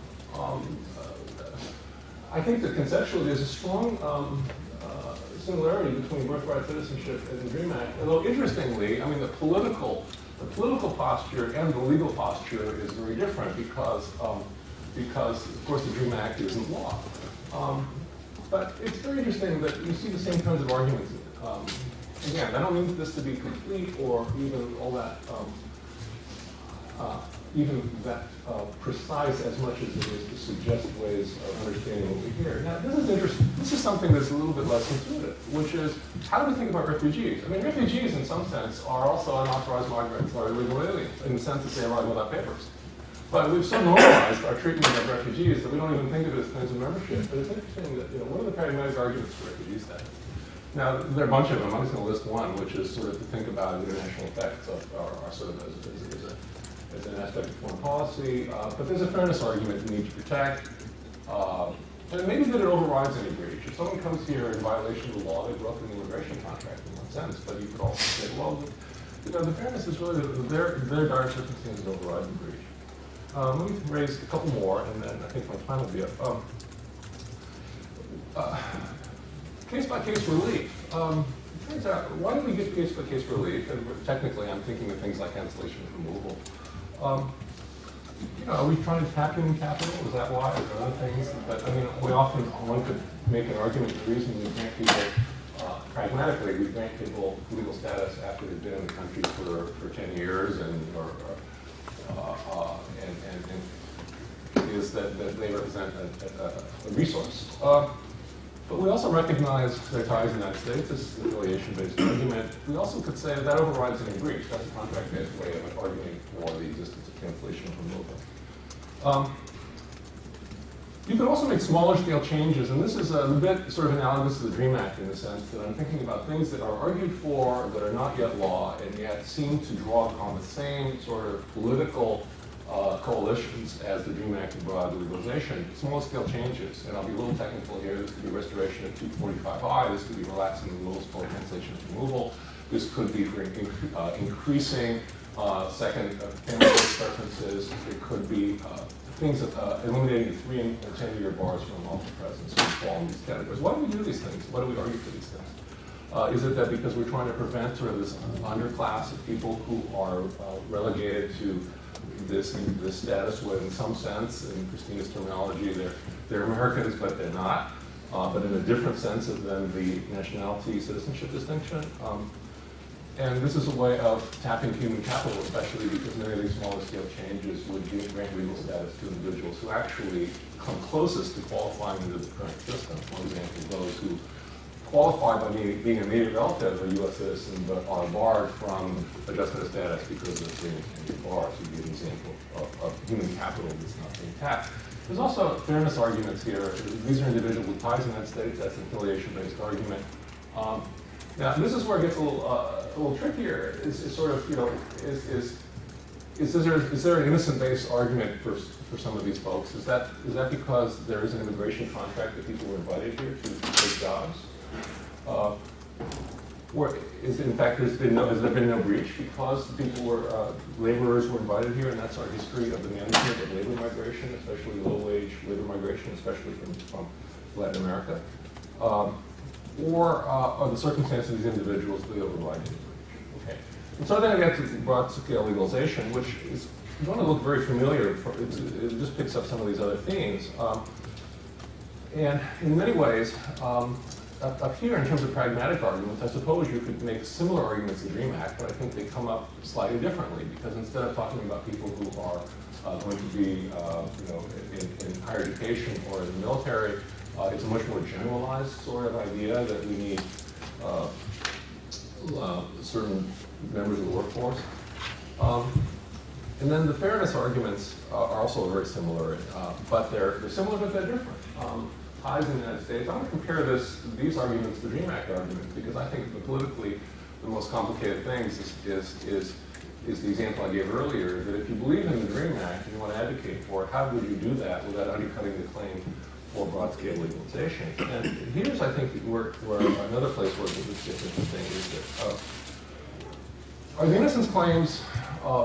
I think that conceptually there's a strong similarity between birthright citizenship and the DREAM Act. Although interestingly, the political posture and the legal posture is very different because of course the DREAM Act isn't law. But it's very interesting that you see the same kinds of arguments. Again, I don't mean this to be complete or even all that precise as much as it is to suggest ways of understanding what we hear. Now, this is interesting. This is something that's a little bit less intuitive, which is how do we think about refugees? Refugees, in some sense, are also unauthorized migrants or illegal aliens, in the sense that they arrive without papers. But we've so normalized our treatment of refugees that we don't even think of it as claims of membership. But it's interesting that, what are the pragmatic arguments for refugee status? Now, there are a bunch of them. I'm just going to list one, which is sort of to think about the international effects of our sort of as an aspect of foreign policy. But there's a fairness argument you need to protect. And maybe that it overrides any breach. If someone comes here in violation of the law, they broke an immigration contract in one sense. But you could also say, well, the fairness is really their dire circumstances override the breach. Let me raise a couple more, and then I think my time will be up. Case-by-case relief. It turns out, why do we give case-by-case relief? And technically, I'm thinking of things like cancellation of removal. Are we trying to tap human capital? Is that why? Are there other things? But one could make an argument the reason we grant people, pragmatically, we grant people legal status after they've been in the country for 10 years and is that they represent a resource. But we also recognize their ties in the United States. This is an affiliation-based argument. We also could say that overrides any breach. That's a contract-based way of arguing for the existence of cancellation of removal. You could also make smaller-scale changes, and this is a bit sort of analogous to the DREAM Act in the sense that I'm thinking about things that are argued for, that are not yet law, and yet seem to draw upon the same sort of political coalitions as the DREAM Act and broad legalization, small scale changes, and I'll be a little technical here, this could be restoration of 245I, this could be relaxing the rules for cancellation of removal, this could be for increasing second family court preferences, it could be things eliminating the 3 and 10-year bars from lawful presence which fall in these categories. Why do we do these things? Why do we argue for these things? Is it that because we're trying to prevent sort of this underclass of people who are relegated to this status where in some sense, in Christina's terminology, they're Americans but they're not, but in a different sense than the nationality citizenship distinction? And this is a way of tapping human capital, especially because many of these smaller scale changes would grant legal status to individuals who actually come closest to qualifying into the current system. For example, those who qualify by being a immediate relative of a U.S. citizen but are barred from adjustment of status because of the 3 and 10-year bars, would be an example of human capital that's not being tapped. There's also fairness arguments here. These are individuals with ties in the United States. That's an affiliation-based argument. Now, this is where it gets a little trickier. Is sort of, you know, is there an innocent-based argument for some of these folks? Is that because there is an immigration contract that people were invited here to take jobs? Or is it, in fact, has there been no breach because people were laborers were invited here, and that's our history of the management of labor migration, especially low-wage labor migration, especially from Latin America. Or are the circumstances of these individuals the overriding breach? Okay. And so then I get to broad scale legalization, which is going to look very familiar. It just picks up some of these other themes. And in many ways, up here in terms of pragmatic arguments, I suppose you could make similar arguments in the DREAM Act, but I think they come up slightly differently because instead of talking about people who are going to be in higher education or in the military, it's a much more generalized sort of idea that we need certain members of the workforce. And then the fairness arguments are also very similar, but they're similar but they're different. Ties in the United States. I want to compare these arguments to the DREAM Act arguments because I think politically the most complicated things is the example I gave earlier, that if you believe in the DREAM Act and you want to advocate for it, how would you do that without undercutting the claim for broad-scale legalization? And here's, I think, where another place where this gets interesting is that are the innocence claims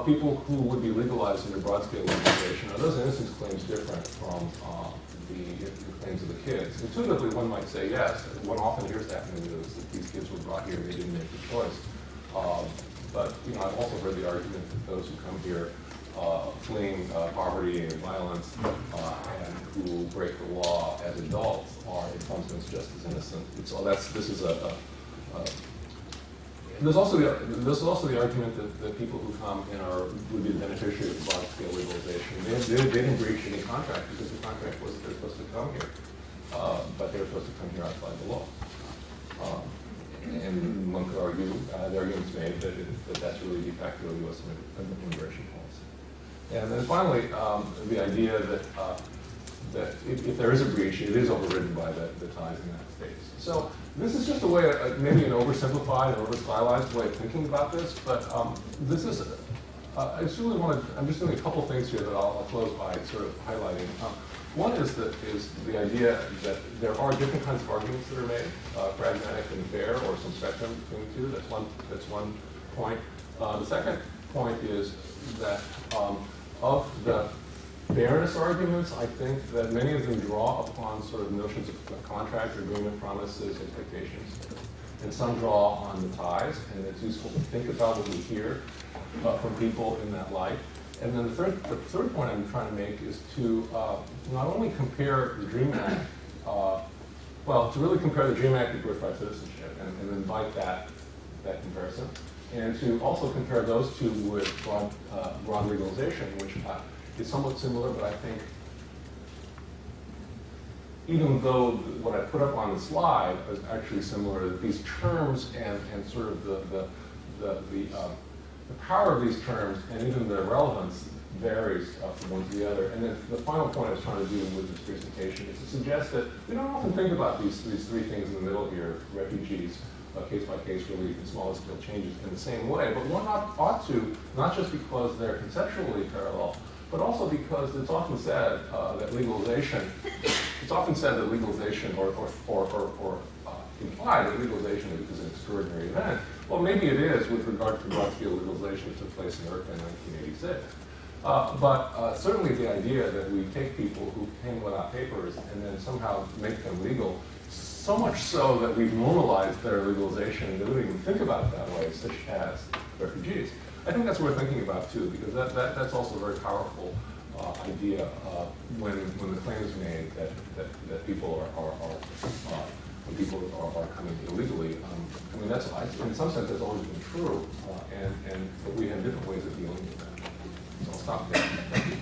people who would be legalized under broad-scale legalization, are those innocence claims different from the claims of the kids? Intuitively, one might say yes. One often hears that in the news, that these kids were brought here, they didn't make the choice. But I've also heard the argument that those who come here fleeing poverty and violence and who break the law as adults are in some sense just as innocent. There's also the argument that people who come in would be the beneficiary of broad-scale legalization. They didn't breach any contract because the contract was that they're supposed to come here, but they're supposed to come here outside the law. And one could argue, the argument's made that that's really de facto U.S. immigration policy. And then finally, the idea that if there is a breach, it is overridden by the ties in the United States. So this is just a way, maybe an oversimplified and over-stylized way of thinking about this, but this is, I'm just doing a couple things here that I'll close by sort of highlighting. One is the idea that there are different kinds of arguments that are made, pragmatic and fair, or some spectrum between the two. That's one point. The second point is that of the fairness arguments, I think that many of them draw upon sort of notions of contract, agreement, promises, expectations, and some draw on the ties, and it's useful to think about what we hear from people in that light. And then the third point I'm trying to make is to not only compare the DREAM Act, to really compare the DREAM Act with birthright citizenship and invite that comparison, and to also compare those two with broad legalization, which is somewhat similar, but I think even though what I put up on the slide is actually similar, these terms and sort of the power of these terms and even their relevance varies from one to the other. And then the final point I was trying to do with this presentation is to suggest that we don't often think about these three things in the middle here, refugees, case-by-case relief and smaller scale changes in the same way. But one ought to, not just because they're conceptually parallel, but also because it's often said that legalization, or implied that legalization is an extraordinary event. Well, maybe it is with regard to broad-scale legalization that took place in Irvine in 1986. But certainly the idea that we take people who came without papers and then somehow make them legal, so much so that we've normalized their legalization and they don't even think about it that way, such as refugees. I think that's worth thinking about too, because that's also a very powerful idea when the claim is made that people are coming illegally. I mean, that's in some sense that's always been true, but we have different ways of dealing with that. So I'll stop there. Thank you.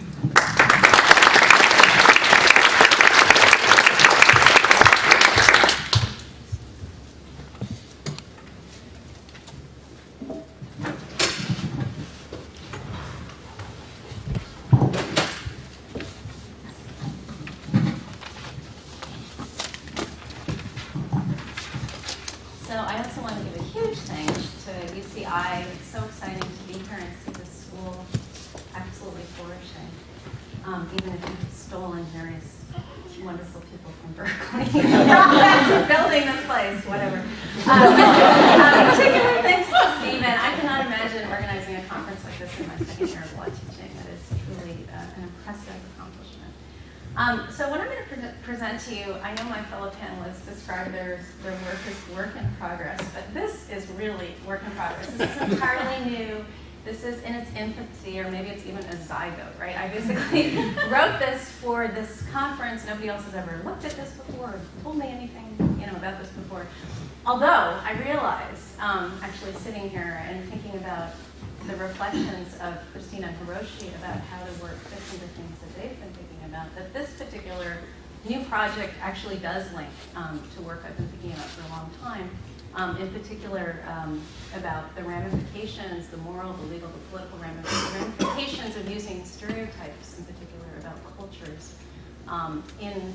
So I also want to give a huge thanks to UCI. It's so exciting to be here and see the school absolutely flourishing, even if you've stolen various wonderful people from Berkeley building this place, whatever. Particular thanks to Stephen. I cannot imagine organizing a conference like this in my second year of law teaching. That is truly an impressive accomplishment. So what I'm going to present to you, I know my fellow panelists describe their work as work in progress, but this is really work in progress. This is entirely new. This is in its infancy, or maybe it's even a zygote, right? I basically wrote this for this conference. Nobody else has ever looked at this before or told me anything, about this before. Although I realize, actually sitting here and thinking about the reflections of Christina and Hiroshi about how the work fits into things that they've been thinking about, that this particular new project actually does link to work I've been thinking about for a long time. In particular, about the ramifications, the moral, the legal, the political ramifications of using stereotypes, in particular about cultures, in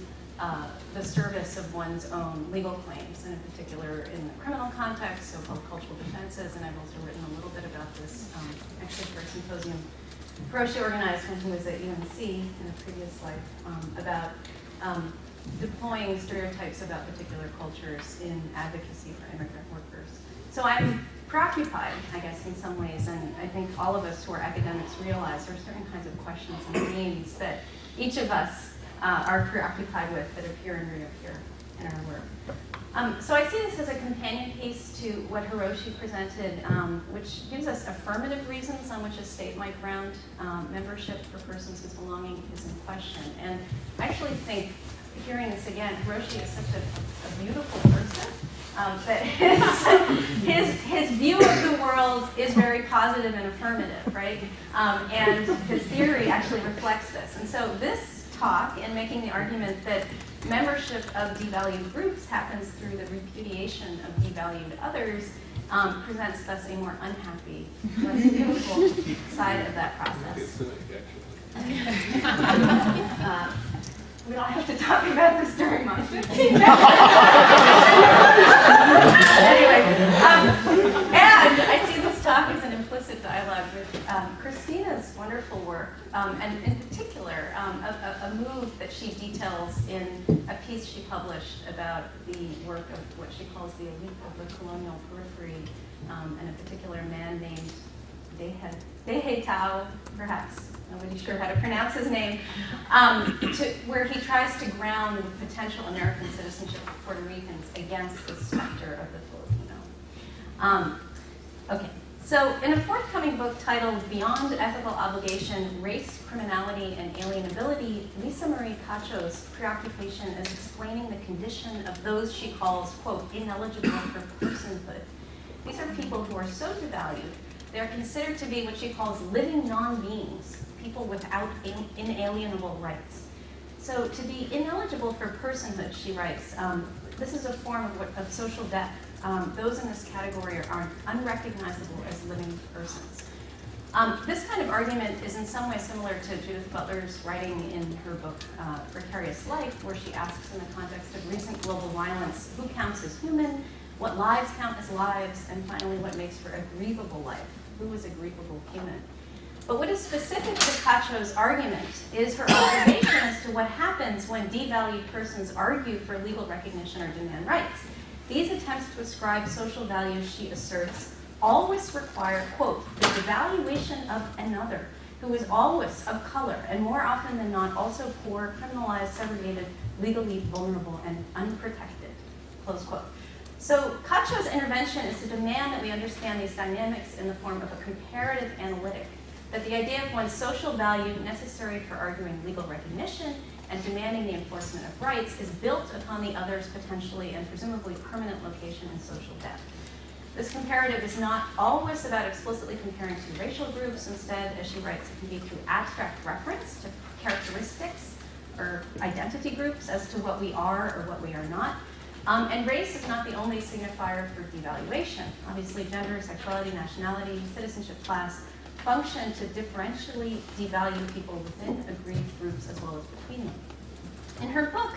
the service of one's own legal claims, and in particular in the criminal context, so-called cultural defenses. And I've also written a little bit about this, actually for a symposium Hiroshi organized when he was at UNC in a previous life, about deploying stereotypes about particular cultures in advocacy for immigrant workers. So I'm preoccupied, I guess, in some ways, and I think all of us who are academics realize there are certain kinds of questions and needs that each of us are preoccupied with that appear and reappear in our work. So I see this as a companion piece to what Hiroshi presented, which gives us affirmative reasons on which a state might ground membership for persons whose belonging is in question. And I actually think, hearing this again, Hiroshi is such a beautiful person, that his view of the world is very positive and affirmative, right? And his theory actually reflects this. And so this talk, in making the argument that membership of devalued groups happens through the repudiation of devalued others, presents thus a more unhappy, less beautiful side of that process. We don't have to talk about this during my 15 minutes. Anyway, and I see this talk as an implicit dialogue with Christina's wonderful work, and in particular, a move that she details in a piece she published about the work of what she calls the elite of the colonial periphery, and a particular man named Dehe Tao, perhaps. Nobody's sure how to pronounce his name, where he tries to ground potential American citizenship of Puerto Ricans against the specter of the Filipino. Okay, so in a forthcoming book titled Beyond Ethical Obligation, Race, Criminality, and Alienability, Lisa Marie Cacho's preoccupation is explaining the condition of those she calls, quote, ineligible for personhood. These are people who are so devalued, they are considered to be what she calls living non-beings, people without inalienable rights. So to be ineligible for personhood, she writes, this is a form of social death. Those in this category are unrecognizable as living persons. This kind of argument is in some way similar to Judith Butler's writing in her book, Precarious Life, where she asks in the context of recent global violence, who counts as human? what lives count as lives, and finally what makes for a grievable life. Who is a grievable human? But what is specific to Cacho's argument is her observation as to what happens when devalued persons argue for legal recognition or demand rights. These attempts to ascribe social values, she asserts, always require, quote, the devaluation of another, who is always of color, and more often than not also poor, criminalized, segregated, legally vulnerable, and unprotected, close quote. So Cacho's intervention is to demand that we understand these dynamics in the form of a comparative analytic, that the idea of one's social value necessary for arguing legal recognition and demanding the enforcement of rights is built upon the other's potentially and presumably permanent location in social depth. This comparative is not always about explicitly comparing two racial groups. Instead, as she writes, it can be through abstract reference to characteristics or identity groups as to what we are or what we are not. And race is not the only signifier for devaluation. Obviously, gender, sexuality, nationality, citizenship, class function to differentially devalue people within aggrieved groups as well as between them. In her book,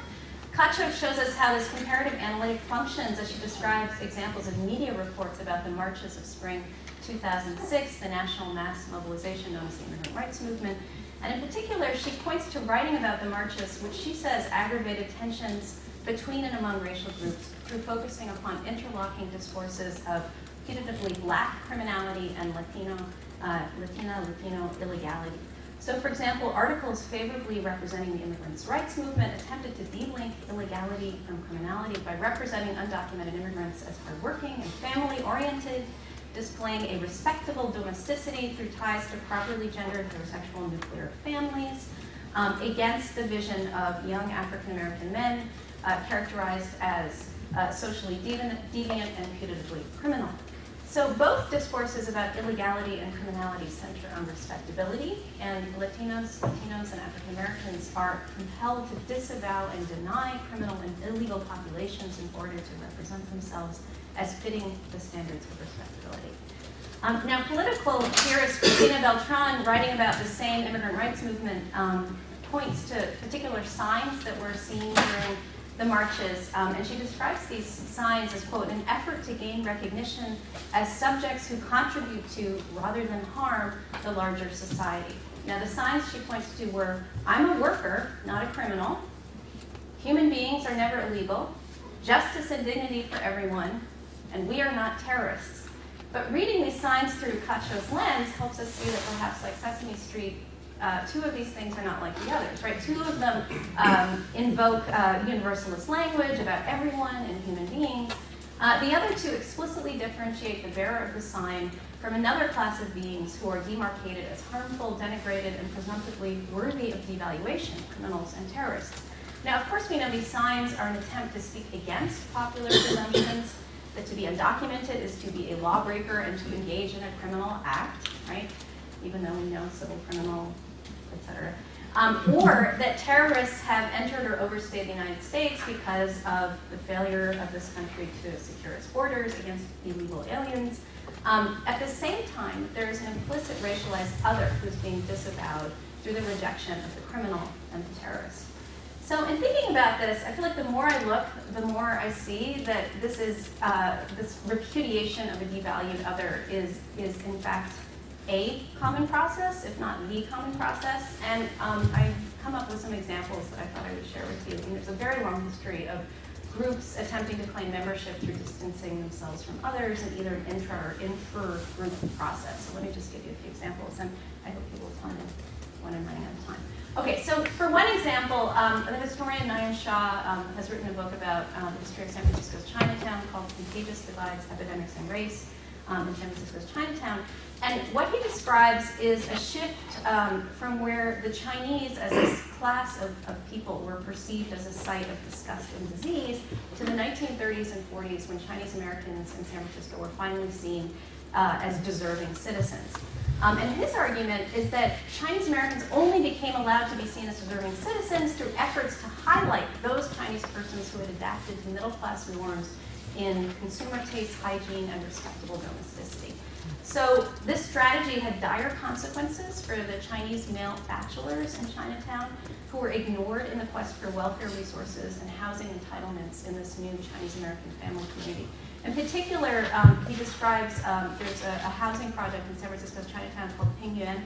Cacho shows us how this comparative analytic functions as she describes examples of media reports about the marches of spring 2006, the national mass mobilization known as the Immigrant Rights Movement. And in particular, she points to writing about the marches, which she says aggravated tensions between and among racial groups through focusing upon interlocking discourses of putatively black criminality and Latino illegality. So, for example, articles favorably representing the immigrants' rights movement attempted to de-link illegality from criminality by representing undocumented immigrants as hardworking and family-oriented, displaying a respectable domesticity through ties to properly gendered heterosexual nuclear families, against the vision of young African-American men characterized as socially deviant and putatively criminal. So both discourses about illegality and criminality center on respectability, and Latinos, and African Americans are compelled to disavow and deny criminal and illegal populations in order to represent themselves as fitting the standards of respectability. Now, political theorist Cristina Beltran, writing about the same immigrant rights movement, points to particular signs that were seen during the marches, and she describes these signs as, quote, an effort to gain recognition as subjects who contribute to, rather than harm, the larger society. Now, the signs she points to were, I'm a worker, not a criminal, human beings are never illegal, justice and dignity for everyone, and we are not terrorists. But reading these signs through Cacho's lens helps us see that perhaps like Sesame Street, two of these things are not like the others, right? Two of them invoke universalist language about everyone and human beings. The other two explicitly differentiate the bearer of the sign from another class of beings who are demarcated as harmful, denigrated, and presumptively worthy of devaluation, criminals and terrorists. Now, of course, we know these signs are an attempt to speak against popular presumptions that to be undocumented is to be a lawbreaker and to engage in a criminal act, right? Even though we know civil, criminal, etc. Or that terrorists have entered or overstayed the United States because of the failure of this country to secure its borders against illegal aliens. At the same time, there is an implicit racialized other who's being disavowed through the rejection of the criminal and the terrorist. So in thinking about this, I feel like the more I look, the more I see that this is this repudiation of a devalued other is in fact a common process, if not the common process. And I've come up with some examples that I thought I would share with you. And there's a very long history of groups attempting to claim membership through distancing themselves from others in either an intra or inter-group process. So let me just give you a few examples, and I hope you will tell me when I'm running out of time. Okay, so for one example, the historian Nayan Shah has written a book about the history of San Francisco's Chinatown called Contagious Divides, Epidemics, and Race in San Francisco's Chinatown. And what he describes is a shift from where the Chinese as a class of people were perceived as a site of disgust and disease to the 1930s and 40s when Chinese Americans in San Francisco were finally seen as deserving citizens. And his argument is that Chinese Americans only became allowed to be seen as deserving citizens through efforts to highlight those Chinese persons who had adapted to middle-class norms in consumer taste, hygiene, and respectable domesticity. So this strategy had dire consequences for the Chinese male bachelors in Chinatown who were ignored in the quest for welfare resources and housing entitlements in this new Chinese American family community. In particular, he describes there's a housing project in San Francisco's Chinatown called Pingyuan,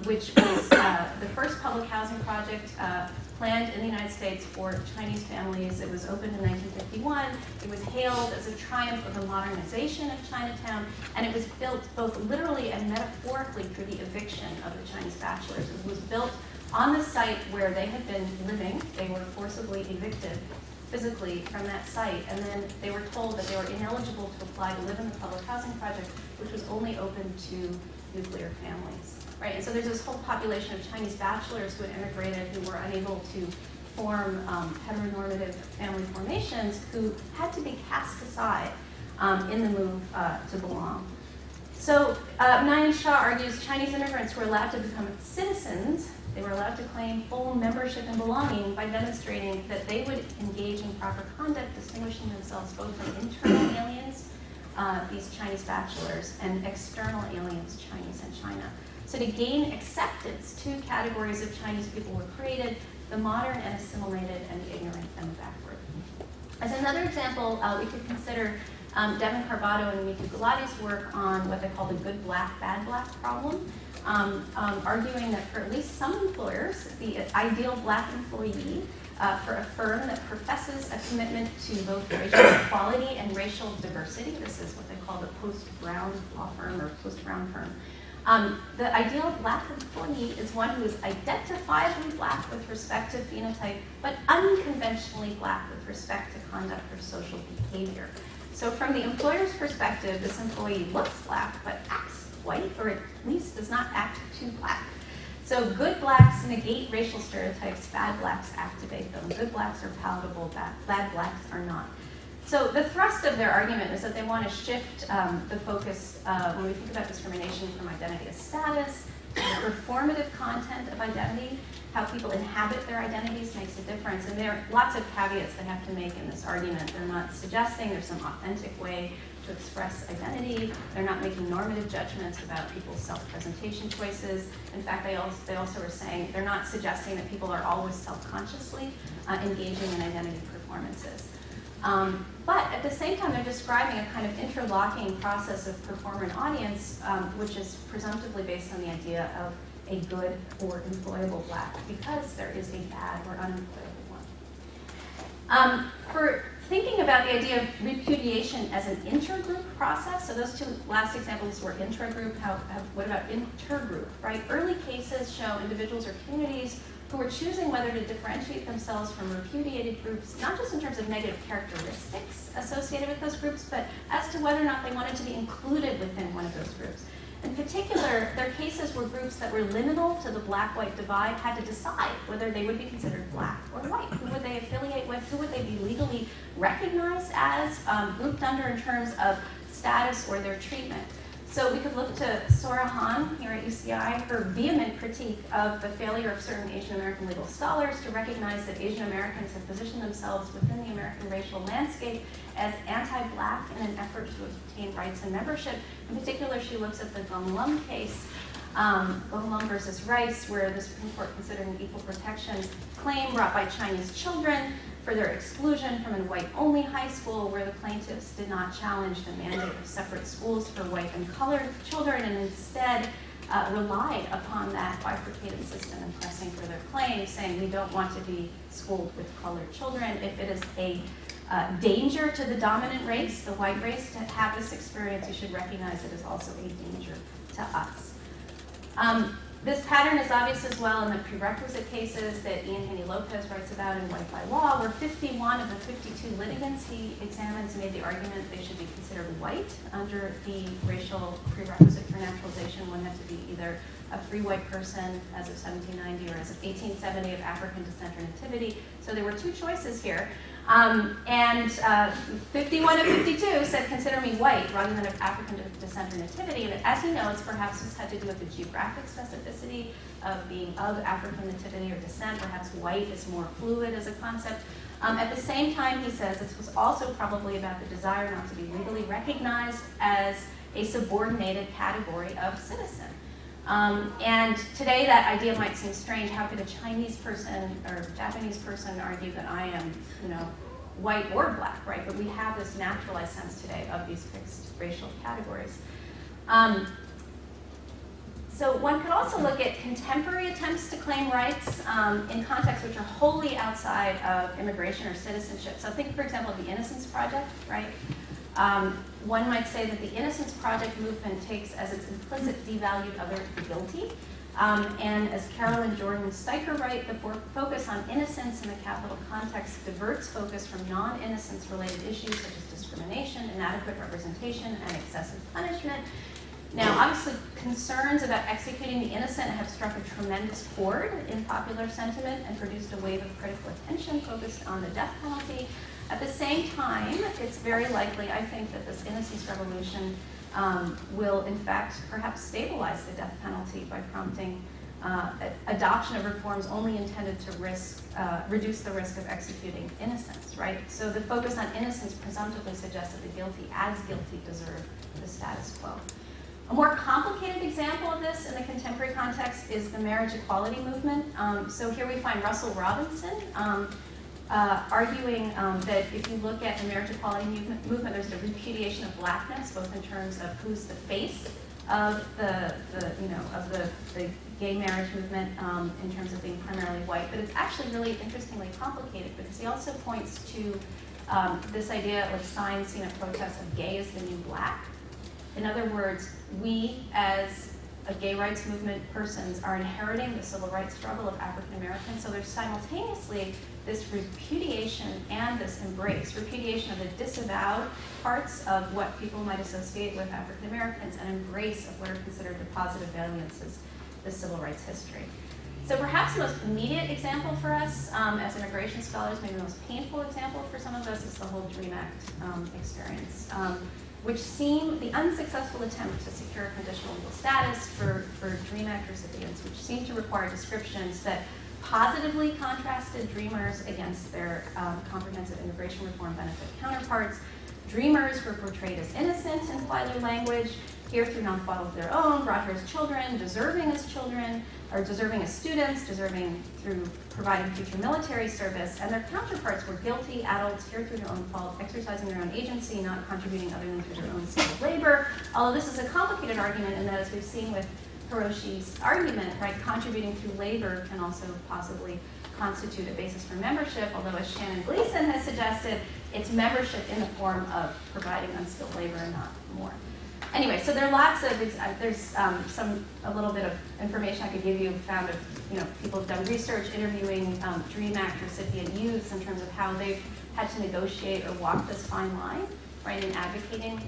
which was the first public housing project planned in the United States for Chinese families. It was opened in 1951. It was hailed as a triumph of the modernization of Chinatown, and it was built both literally and metaphorically through the eviction of the Chinese bachelors. It was built on the site where they had been living. They were forcibly evicted physically from that site, and then they were told that they were ineligible to apply to live in the public housing project, which was only open to nuclear families. Right, and so there's this whole population of Chinese bachelors who had immigrated, who were unable to form heteronormative family formations, who had to be cast aside in the move to belong. So Nayan Shah argues Chinese immigrants were allowed to become citizens. They were allowed to claim full membership and belonging by demonstrating that they would engage in proper conduct, distinguishing themselves both from internal aliens, these Chinese bachelors, and external aliens, Chinese and China. So to gain acceptance, two categories of Chinese people were created: the modern and assimilated, and the ignorant and the backward. As another example, we could consider Devin Carbado and Miku Gulati's work on what they call the good black, bad black problem, arguing that for at least some employers, the ideal black employee for a firm that professes a commitment to both racial equality and racial diversity, this is what they call the post-Brown law firm or post-Brown firm, the ideal black employee is one who is identifiably black with respect to phenotype, but unconventionally black with respect to conduct or social behavior. So from the employer's perspective, this employee looks black, but acts white, or at least does not act too black. So good blacks negate racial stereotypes, bad blacks activate them. Good blacks are palatable, bad blacks are not. So the thrust of their argument is that they want to shift the focus when we think about discrimination from identity as status to the performative content of identity. How people inhabit their identities makes a difference. And there are lots of caveats they have to make in this argument. They're not suggesting there's some authentic way to express identity. They're not making normative judgments about people's self-presentation choices. In fact, they also are saying they're not suggesting that people are always self-consciously engaging in identity performances. But at the same time, they're describing a kind of interlocking process of performer and audience, which is presumptively based on the idea of a good or employable black, because there is a bad or unemployable one. For thinking about the idea of repudiation as an intergroup process, so those two last examples were intragroup, what about intergroup, right? Early cases show individuals or communities who are choosing whether to differentiate themselves from repudiated groups, not just in terms of negative characteristics associated with those groups, but as to whether or not they wanted to be included within one of those groups. In particular, their cases were groups that were liminal to the black-white divide, had to decide whether they would be considered black or white. Who would they affiliate with? Who would they be legally recognized as, grouped under in terms of status or their treatment? So we could look to Sora Han here at UCI, her vehement critique of the failure of certain Asian American legal scholars to recognize that Asian Americans have positioned themselves within the American racial landscape as anti-black in an effort to obtain rights and membership. In particular, she looks at the Gong Lum case, Gong Lum versus Rice, where the Supreme Court considered an equal protection claim brought by Chinese children for their exclusion from a white-only high school, where the plaintiffs did not challenge the mandate of separate schools for white and colored children, and instead relied upon that bifurcated system in pressing for their claims, saying we don't want to be schooled with colored children. If it is a danger to the dominant race, the white race, to have this experience, you should recognize it is also a danger to us. This pattern is obvious as well in the prerequisite cases that Ian Haney Lopez writes about in White by Law, where 51 of the 52 litigants he examines made the argument they should be considered white under the racial prerequisite for naturalization. One had to be either a free white person as of 1790 or as of 1870 of African descent or nativity. So there were two choices here. And 51 of 52 said, consider me white rather than of African descent or nativity. But as he notes, perhaps this had to do with the geographic specificity of being of African nativity or descent. Perhaps white is more fluid as a concept. At the same time, he says this was also probably about the desire not to be legally recognized as a subordinated category of citizen. And today that idea might seem strange. How could a Chinese person or Japanese person argue that I am, white or black, right? But we have this naturalized sense today of these fixed racial categories. So one could also look at contemporary attempts to claim rights in contexts which are wholly outside of immigration or citizenship. So think, for example, of the Innocence Project, right? One might say that the Innocence Project movement takes as its implicit devalued other guilty. And as Carolyn Jordan Steicher write, the focus on innocence in the capital context diverts focus from non-innocence related issues such as discrimination, inadequate representation, and excessive punishment. Now, obviously, concerns about executing the innocent have struck a tremendous chord in popular sentiment and produced a wave of critical attention focused on the death penalty. At the same time, it's very likely, I think, that this innocence revolution will, in fact, perhaps stabilize the death penalty by prompting adoption of reforms only intended to reduce the risk of executing innocence, right? So the focus on innocence presumptively suggests that the guilty as guilty deserve the status quo. A more complicated example of this in the contemporary context is the marriage equality movement. So here we find Russell Robinson arguing that if you look at the marriage equality movement, there's a repudiation of blackness, both in terms of who's the face of the gay marriage movement in terms of being primarily white. But it's actually really interestingly complicated because he also points to this idea, like signs seen at protests, of gay as the new black. In other words, we as a gay rights movement persons are inheriting the civil rights struggle of African Americans. So there's simultaneously this repudiation and this embrace, repudiation of the disavowed parts of what people might associate with African Americans and embrace of what are considered the positive valiances of the civil rights history. So perhaps the most immediate example for us as immigration scholars, maybe the most painful example for some of us, is the whole DREAM Act experience. Which seemed the unsuccessful attempt to secure conditional legal status for DREAM Act recipients, which seemed to require descriptions that positively contrasted Dreamers against their comprehensive immigration reform benefit counterparts. Dreamers were portrayed as innocent in FLYLU language, here through no fault of their own, brought here as children, deserving as students, deserving through providing future military service, and their counterparts were guilty adults here through their own fault, exercising their own agency, not contributing other than through their own skilled labor. Although this is a complicated argument, and that, as we've seen with Hiroshi's argument, right, contributing through labor can also possibly constitute a basis for membership, although as Shannon Gleason has suggested, it's membership in the form of providing unskilled labor and not more. Anyway, so there are lots of, there's a little bit of information I could give you found of, people have done research interviewing DREAM Act recipient youths in terms of how they've had to negotiate or walk this fine line, right, in advocating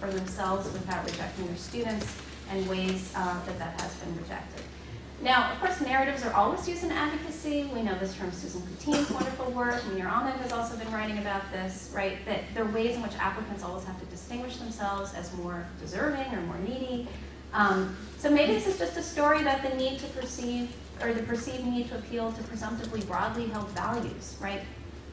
for themselves without rejecting their students, and ways that has been rejected. Now, of course, narratives are always used in advocacy. We know this from Susan Coutin's wonderful work. Munir Ahmed has also been writing about this, right? That there are ways in which applicants always have to distinguish themselves as more deserving or more needy. So maybe this is just a story about the need to perceive, or the perceived need to appeal to presumptively broadly held values, right?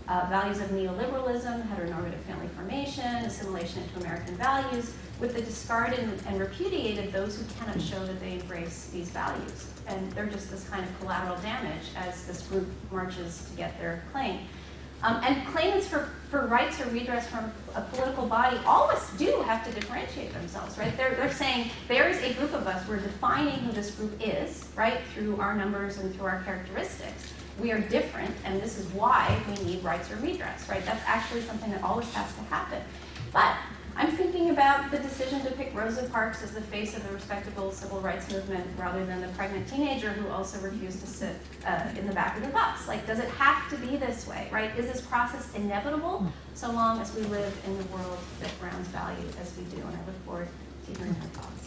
Values of neoliberalism, heteronormative family formation, assimilation into American values, with the discarded and repudiated those who cannot show that they embrace these values. And they're just this kind of collateral damage as this group marches to get their claim. And claimants for rights or redress from a political body always do have to differentiate themselves, right? They're saying there is a group of us, we're defining who this group is, right, through our numbers and through our characteristics. We are different, and this is why we need rights or redress, right? That's actually something that always has to happen. But I'm thinking about the decision to pick Rosa Parks as the face of the respectable civil rights movement rather than the pregnant teenager who also refused to sit in the back of the bus. Like, does it have to be this way, right? Is this process inevitable so long as we live in the world that grounds value as we do? And I look forward to hearing your thoughts.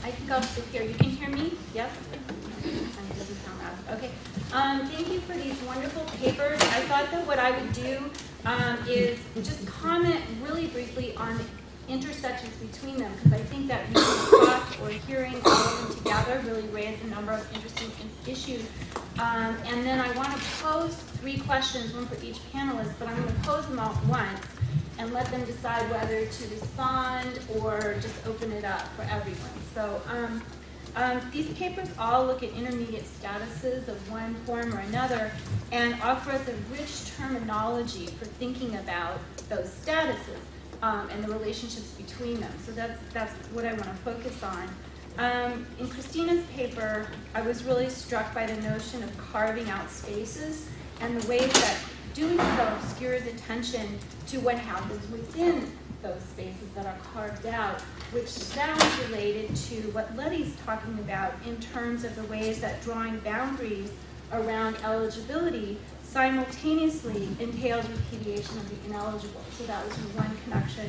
I think I'll sit here. You can hear me? Yes? It doesn't sound loud. Okay. Thank you for these wonderful papers. I thought that what I would do is just comment really briefly on intersections between them, because I think that reading across or hearing all of them together really raise a number of interesting issues. And then I want to pose 3 questions, one for each panelist, but I'm going to pose them all at once and let them decide whether to respond or just open it up for everyone. So These papers all look at intermediate statuses of one form or another and offer us a rich terminology for thinking about those statuses and the relationships between them. So that's what I want to focus on. In Christina's paper, I was really struck by the notion of carving out spaces and the ways that doing so obscures attention to what happens within those spaces that are carved out, which sounds related to what Letty's talking about in terms of the ways that drawing boundaries around eligibility simultaneously entails repudiation of the ineligible. So that was one connection.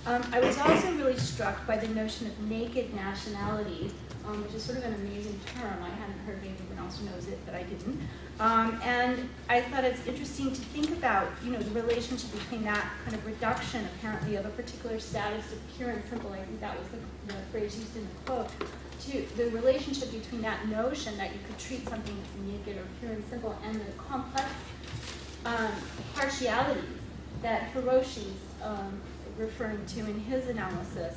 I was also really struck by the notion of naked nationality, which is sort of an amazing term. I hadn't heard, maybe everyone else knows it, but I didn't. And I thought it's interesting to think about, the relationship between that kind of reduction, apparently, of a particular status to pure and simple. I think that was the phrase used in the quote. To the relationship between that notion that you could treat something as naked or pure and simple and the complex partialities that Hiroshi's referring to in his analysis.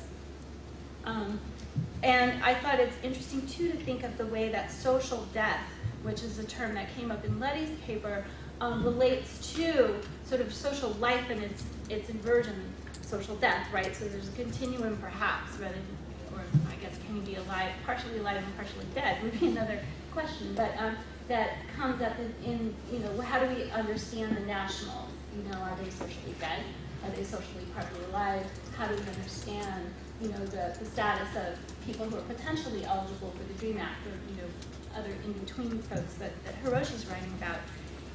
And I thought it's interesting, too, to think of the way that social death, which is a term that came up in Letty's paper, relates to sort of social life and its inversion, social death, right? So there's a continuum, perhaps, rather than, or I guess, can you be alive, partially alive and partially dead would be another question. But that comes up in how do we understand the nationals? Are they socially dead? Are they socially partly alive? How do we understand, the status of people who are potentially eligible for the DREAM Act or, other in-between folks that Hiroshi's writing about?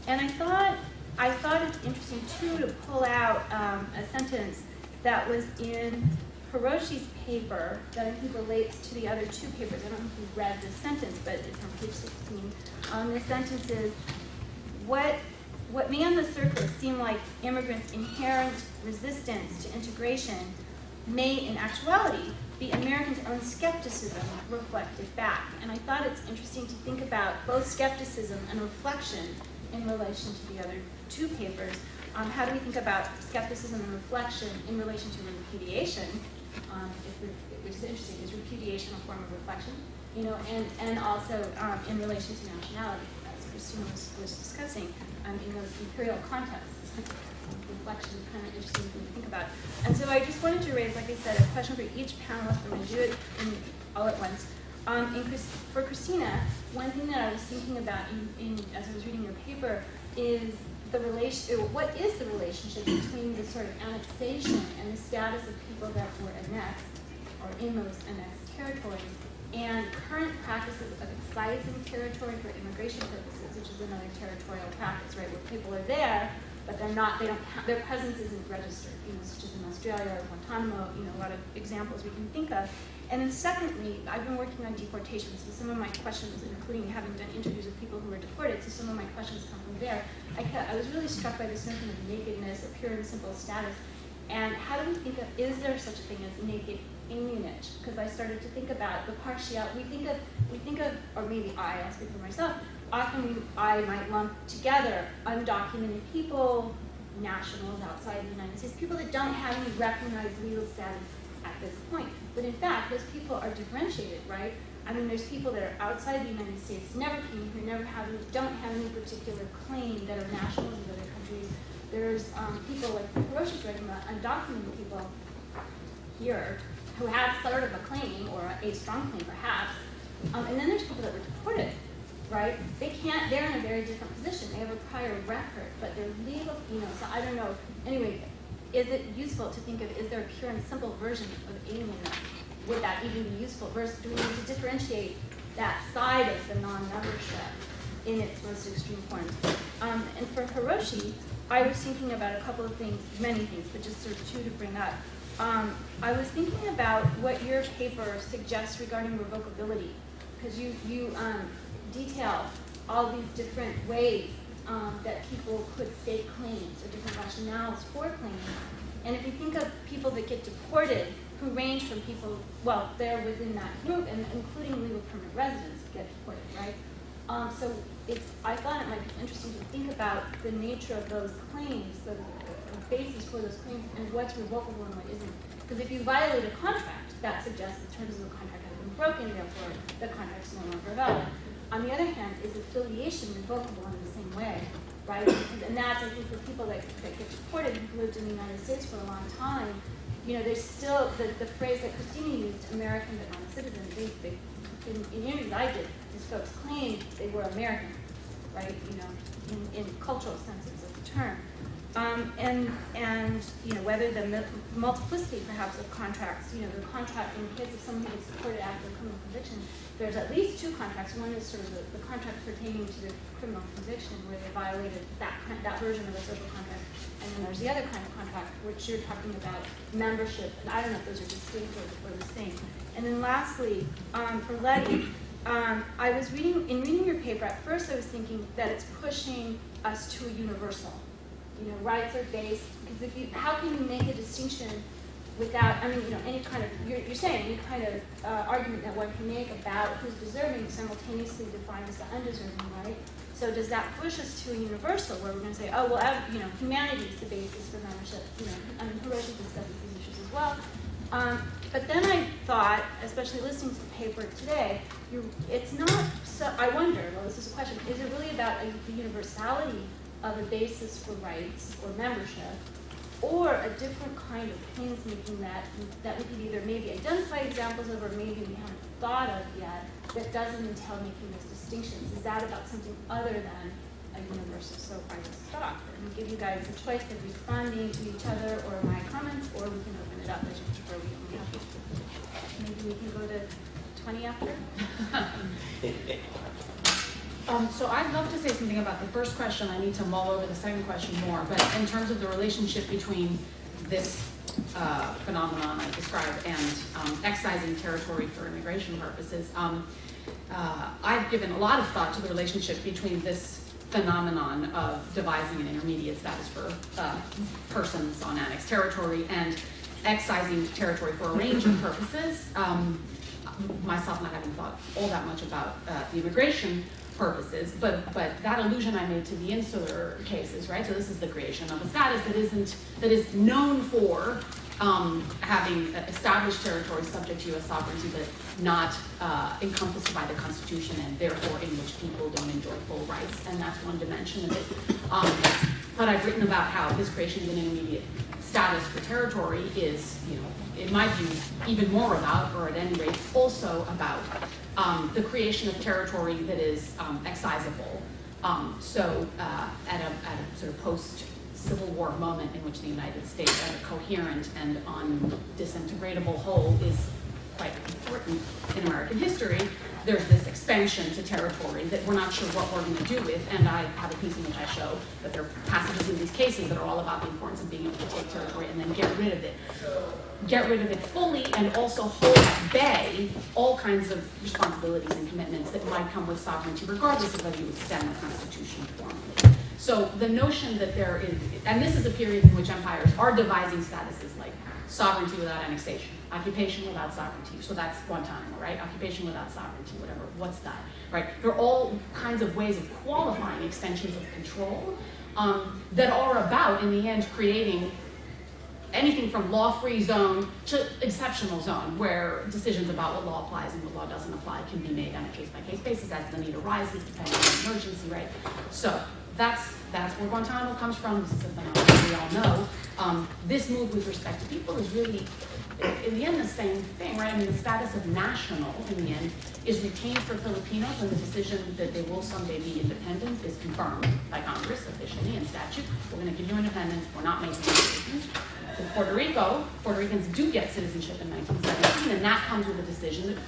And I thought it's interesting, too, to pull out a sentence that was in Hiroshi's paper that I think relates to the other two papers. I don't know if you've read this sentence, but it's on page 16. The sentence is, what may on the surface seem like immigrants' inherent resistance to integration may, in actuality, be Americans' own skepticism reflected back. And I thought it's interesting to think about both skepticism and reflection in relation to the other two papers. How do we think about skepticism and reflection in relation to repudiation, which is interesting, is repudiation a form of reflection, and also in relation to nationality, as Christina was discussing, in those imperial contexts. Reflection is kind of interesting thing to think about. And so I just wanted to raise, like I said, a question for each panelist. I'm going to do it all at once. For Christina, one thing that I was thinking about as I was reading your paper is what is the relationship between the sort of annexation and the status of people that were annexed or in those annexed territories and current practices of excising territory for immigration purposes, which is another territorial practice, right, where people are there, but their presence isn't registered, such as in Australia or Guantanamo, a lot of examples we can think of. And then secondly, I've been working on deportation, so some of my questions, including having done interviews with people who were deported, so some of my questions come from there. I was really struck by this notion of nakedness, a pure and simple status, and how do we think of, is there such a thing as naked alienage? Because I started to think about the partiality, we think of, or maybe I'll speak for myself, often I might lump together undocumented people, nationals outside the United States, people that don't have any recognized legal status at this point. But in fact, those people are differentiated, right? I mean, there's people that are outside the United States, never came here, don't have any particular claim that are nationals of other countries. There's people like Hiroshi's writing about undocumented people here who have sort of a claim, or a strong claim perhaps. And then there's people that were deported, right? They're in a very different position. They have a prior record, but they're legal, so I don't know. Anyway, is it useful to think of, is there a pure and simple version of alienness? Would that even be useful? Versus do we need to differentiate that side of the non-membership in its most extreme forms? And for Hiroshi, I was thinking about a couple of things, many things, but just sort of two to bring up. I was thinking about what your paper suggests regarding revocability, because you detail all these different ways that people could state claims or different rationales for claims. And if you think of people that get deported, who range from people, well, they're within that group, and including legal permanent residents who get deported, right? So I thought it might be interesting to think about the nature of those claims, basis for those claims and what's revocable and what isn't. Because if you violate a contract, that suggests the terms of the contract have been broken, therefore the contract's no longer valid. On the other hand, is affiliation revocable in the same way, right? And that's, I think, for people that get deported who've lived in the United States for a long time, you know, there's still the phrase that Christina used, American but not a citizen. In interviews I did, these folks claimed they were American, right? You know, in cultural senses of the term. And you know, whether the multiplicity perhaps of contracts, you know, the contract in the case of someone who gets deported after a criminal conviction, there's at least two contracts. One is sort of the contract pertaining to the criminal conviction where they violated that version of a social contract. And then there's the other kind of contract, which you're talking about membership. And I don't know if those are distinct or the same. And then lastly, for Letty, I was reading your paper, at first I was thinking that it's pushing us to a universal. You know, rights are based, because how can you make a distinction without, I mean, you know, any kind of, you're saying any kind of argument that one can make about who's deserving simultaneously defines the undeserving, right? So does that push us to a universal where we're going to say, oh, well, you know, humanity is the basis for membership, you know, I mean, Hiroshi discusses these issues as well. But then I thought, especially listening to the paper today, it's not so, I wonder, well, this is a question, is it really about the universality of a basis for rights or membership, or a different kind of claims making that we could either maybe identify examples of or maybe we haven't thought of yet that doesn't entail making those distinctions? Is that about something other than a universal? So I will stop and give you guys a choice of responding to each other or my comments, or we can open it up as you prefer. We only have maybe we can go to 20 after.
So I'd love to say something about the first question. I need to mull over the second question more. But in terms of the relationship between this phenomenon I described and excising territory for immigration purposes, I've given a lot of thought to the relationship between this phenomenon of devising an intermediate status for persons on annexed territory and excising territory for a range of purposes. Myself not having thought all that much about the immigration purposes, but that allusion I made to the insular cases, right? So this is the creation of a status that is known for having established territory subject to U.S. sovereignty, but not encompassed by the Constitution, and therefore in which people don't enjoy full rights, and that's one dimension of it. But I've written about how this creation of an intermediate status for territory is, you know, in my view, even more about, or at any rate, also about the creation of territory that is excisable. So at a sort of post-Civil War moment in which the United States as a coherent and undisintegratable whole is quite important in American history, there's this expansion to territory that we're not sure what we're going to do with, and I have a piece in which I show that there are passages in these cases that are all about the importance of being able to take territory and then get rid of it. Get rid of it fully and also hold at bay all kinds of responsibilities and commitments that might come with sovereignty, regardless of whether you extend the Constitution formally. So the notion that there is, and this is a period in which empires are devising statuses like sovereignty without annexation, occupation without sovereignty, so that's Guantanamo, right? Occupation without sovereignty, whatever, what's that, right? There are all kinds of ways of qualifying extensions of control that are about, in the end, creating anything from law-free zone to exceptional zone, where decisions about what law applies and what law doesn't apply can be made on a case-by-case basis as the need arises, depending on the emergency, right? So that's where Guantanamo comes from. This is a phenomenon we all know. This move with respect to people is really, in the end, the same thing, right? I mean, the status of national, in the end, is retained for Filipinos when the decision that they will someday be independent is confirmed by Congress officially in statute. We're going to give you independence. We're not making decisions. In Puerto Rico, Puerto Ricans do get citizenship in 1917, and that comes with a decision that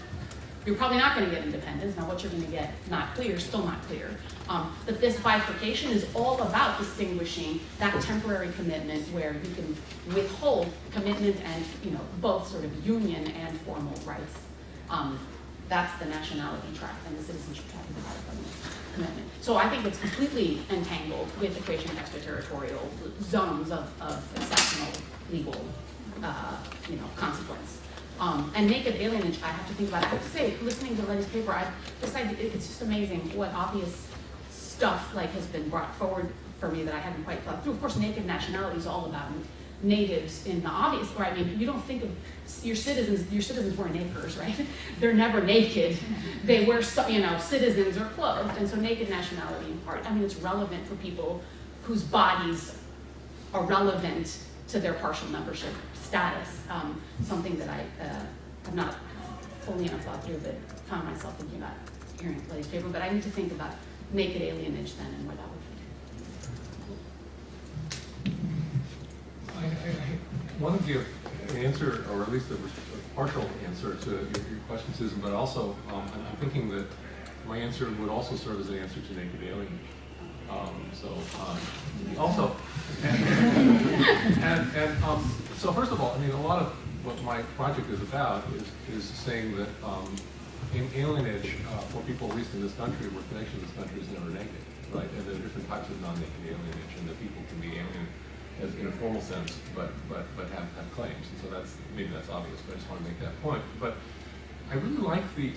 you're probably not going to get independence. Now, what you're going to get, not clear, still not clear. But this bifurcation is all about distinguishing that temporary commitment where you can withhold commitment and, you know, both sort of union and formal rights. That's the nationality track, and the citizenship track is about a commitment. So I think it's completely entangled with the creation of extraterritorial zones of exceptional legal, consequence. And naked alienage, I have to think about it. I have to say, listening to Letty's paper, it's just amazing what obvious stuff has been brought forward for me that I haven't quite thought through. Of course, naked nationality is all about natives in the obvious, right? I mean, you don't think of your citizens weren't neighbors, right? They're never naked. They wear, citizens are clothed, and so naked nationality in part, I mean, it's relevant for people whose bodies are relevant to their partial membership status, something that I have not fully enough thought through, but found myself thinking about hearing today's paper, but I need to think about naked alienage then and where that would
I want to give an answer, or at least a partial answer to your question, Susan, but also I'm thinking that my answer would also serve as an answer to naked alienage. So first of all, I mean, a lot of what my project is about is saying that in alienage for people, at least in this country, where connection to this country is never naked, right? And there are different types of non-naked alienage, and that people can be alien as in a formal sense, but have claims. And so maybe that's obvious, but I just want to make that point. But I really like the,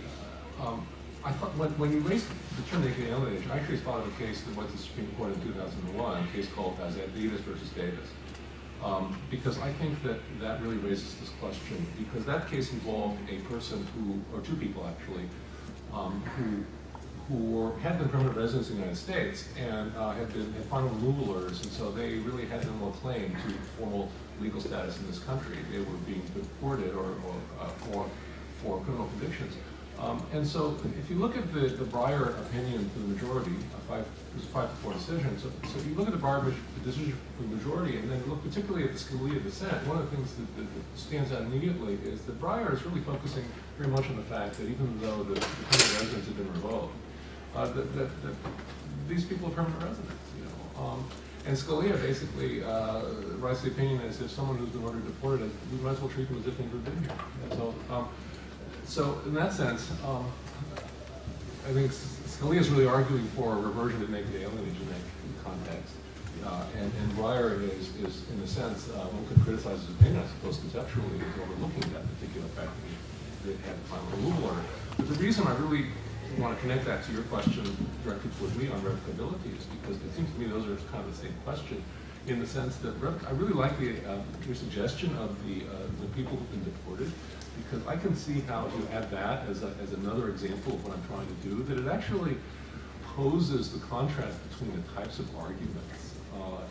I thought when you raised the term naked alienage, I actually thought of a case that went to the Supreme Court in 2001, a case called Davis versus Davis. Because I think that really raises this question, because that case involved a person or two people actually, who had been permanent residents in the United States and had final removal orders, and so they really had no more claim to formal legal status in this country. They were being deported or for criminal convictions. And so if you look at the Breyer opinion for the majority, it was a 5-4 decision. So if you look at the Breyer decision for the majority, and then look particularly at the Scalia dissent, one of the things that stands out immediately is that Breyer is really focusing very much on the fact that even though the permanent residence had been revoked, that these people are permanent residents, and Scalia basically writes the opinion as if someone who's been ordered deported, we might as well treat them as if they've never been here. And so in that sense, I think Scalia is really arguing for a reversion to naked alienage in that context. And Breyer is, in a sense, one could criticize his opinion, I suppose, conceptually, is overlooking that particular fact that they had a final removal order. But the reason I really want to connect that to your question directed toward me on revocability is because it seems to me those are kind of the same question, in the sense that I really like your suggestion of the people who've been deported, because I can see how if you add that as another example of what I'm trying to do, that it actually poses the contrast between the types of arguments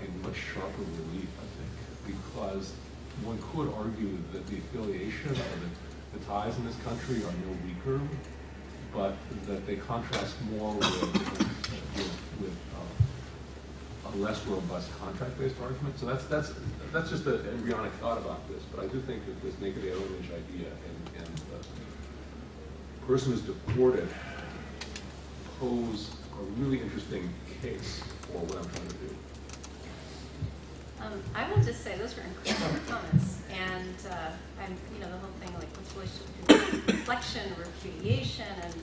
in much sharper relief, I think, because one could argue that the affiliation or the ties in this country are no weaker, but that they contrast more with a less robust contract-based argument. So that's just an embryonic thought about this, but I do think that this naked alienage idea and the person who's deported pose a really interesting case for what I'm trying to do.
I will just say those were incredible comments, and I'm, the whole thing, like what's the relationship between reflection, repudiation, and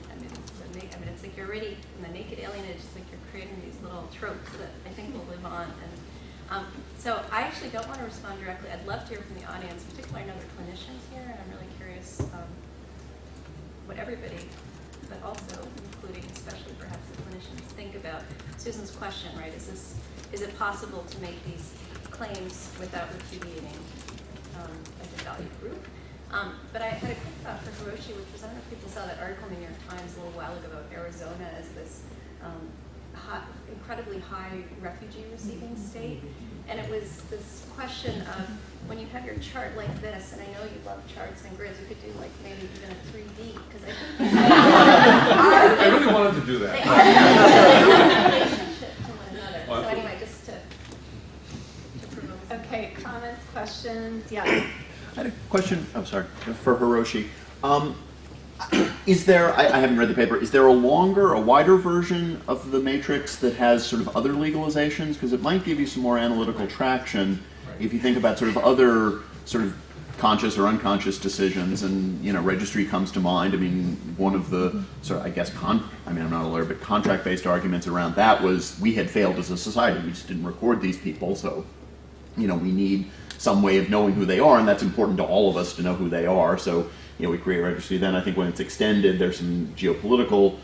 it's like you're already in the naked alienage. It's like you're creating these little tropes that I think will live on. And so I actually don't want to respond directly. I'd love to hear from the audience, particularly I know the clinicians here, and I'm really curious what everybody, but also including especially perhaps the clinicians, think about Susan's question. Right? Is it possible to make these claims without repudiating like a value group? But I had a quick thought for Hiroshi, which was, I don't know if people saw that article in the New York Times a little while ago about Arizona as this incredibly high refugee receiving state. And it was this question of when you have your chart like this, and I know you love charts and grids, you could do like maybe even a 3D, because I think
I really wanted to do that.
They are in relationship to one another.
Well,
so anyway, just to promote.
Okay, comments, questions? Yeah.
I had a question, for Hiroshi. Is there, I haven't read the paper, is there a wider version of the matrix that has sort of other legalizations? Because it might give you some more analytical traction if you think about sort of other sort of conscious or unconscious decisions, and registry comes to mind. I mean, one of the sort of, I guess, I'm not a lawyer, but contract-based arguments around that was we had failed as a society. We just didn't record these people, so we need some way of knowing who they are, and that's important to all of us to know who they are. So, we create a registry. Then I think when it's extended, there's some geopolitical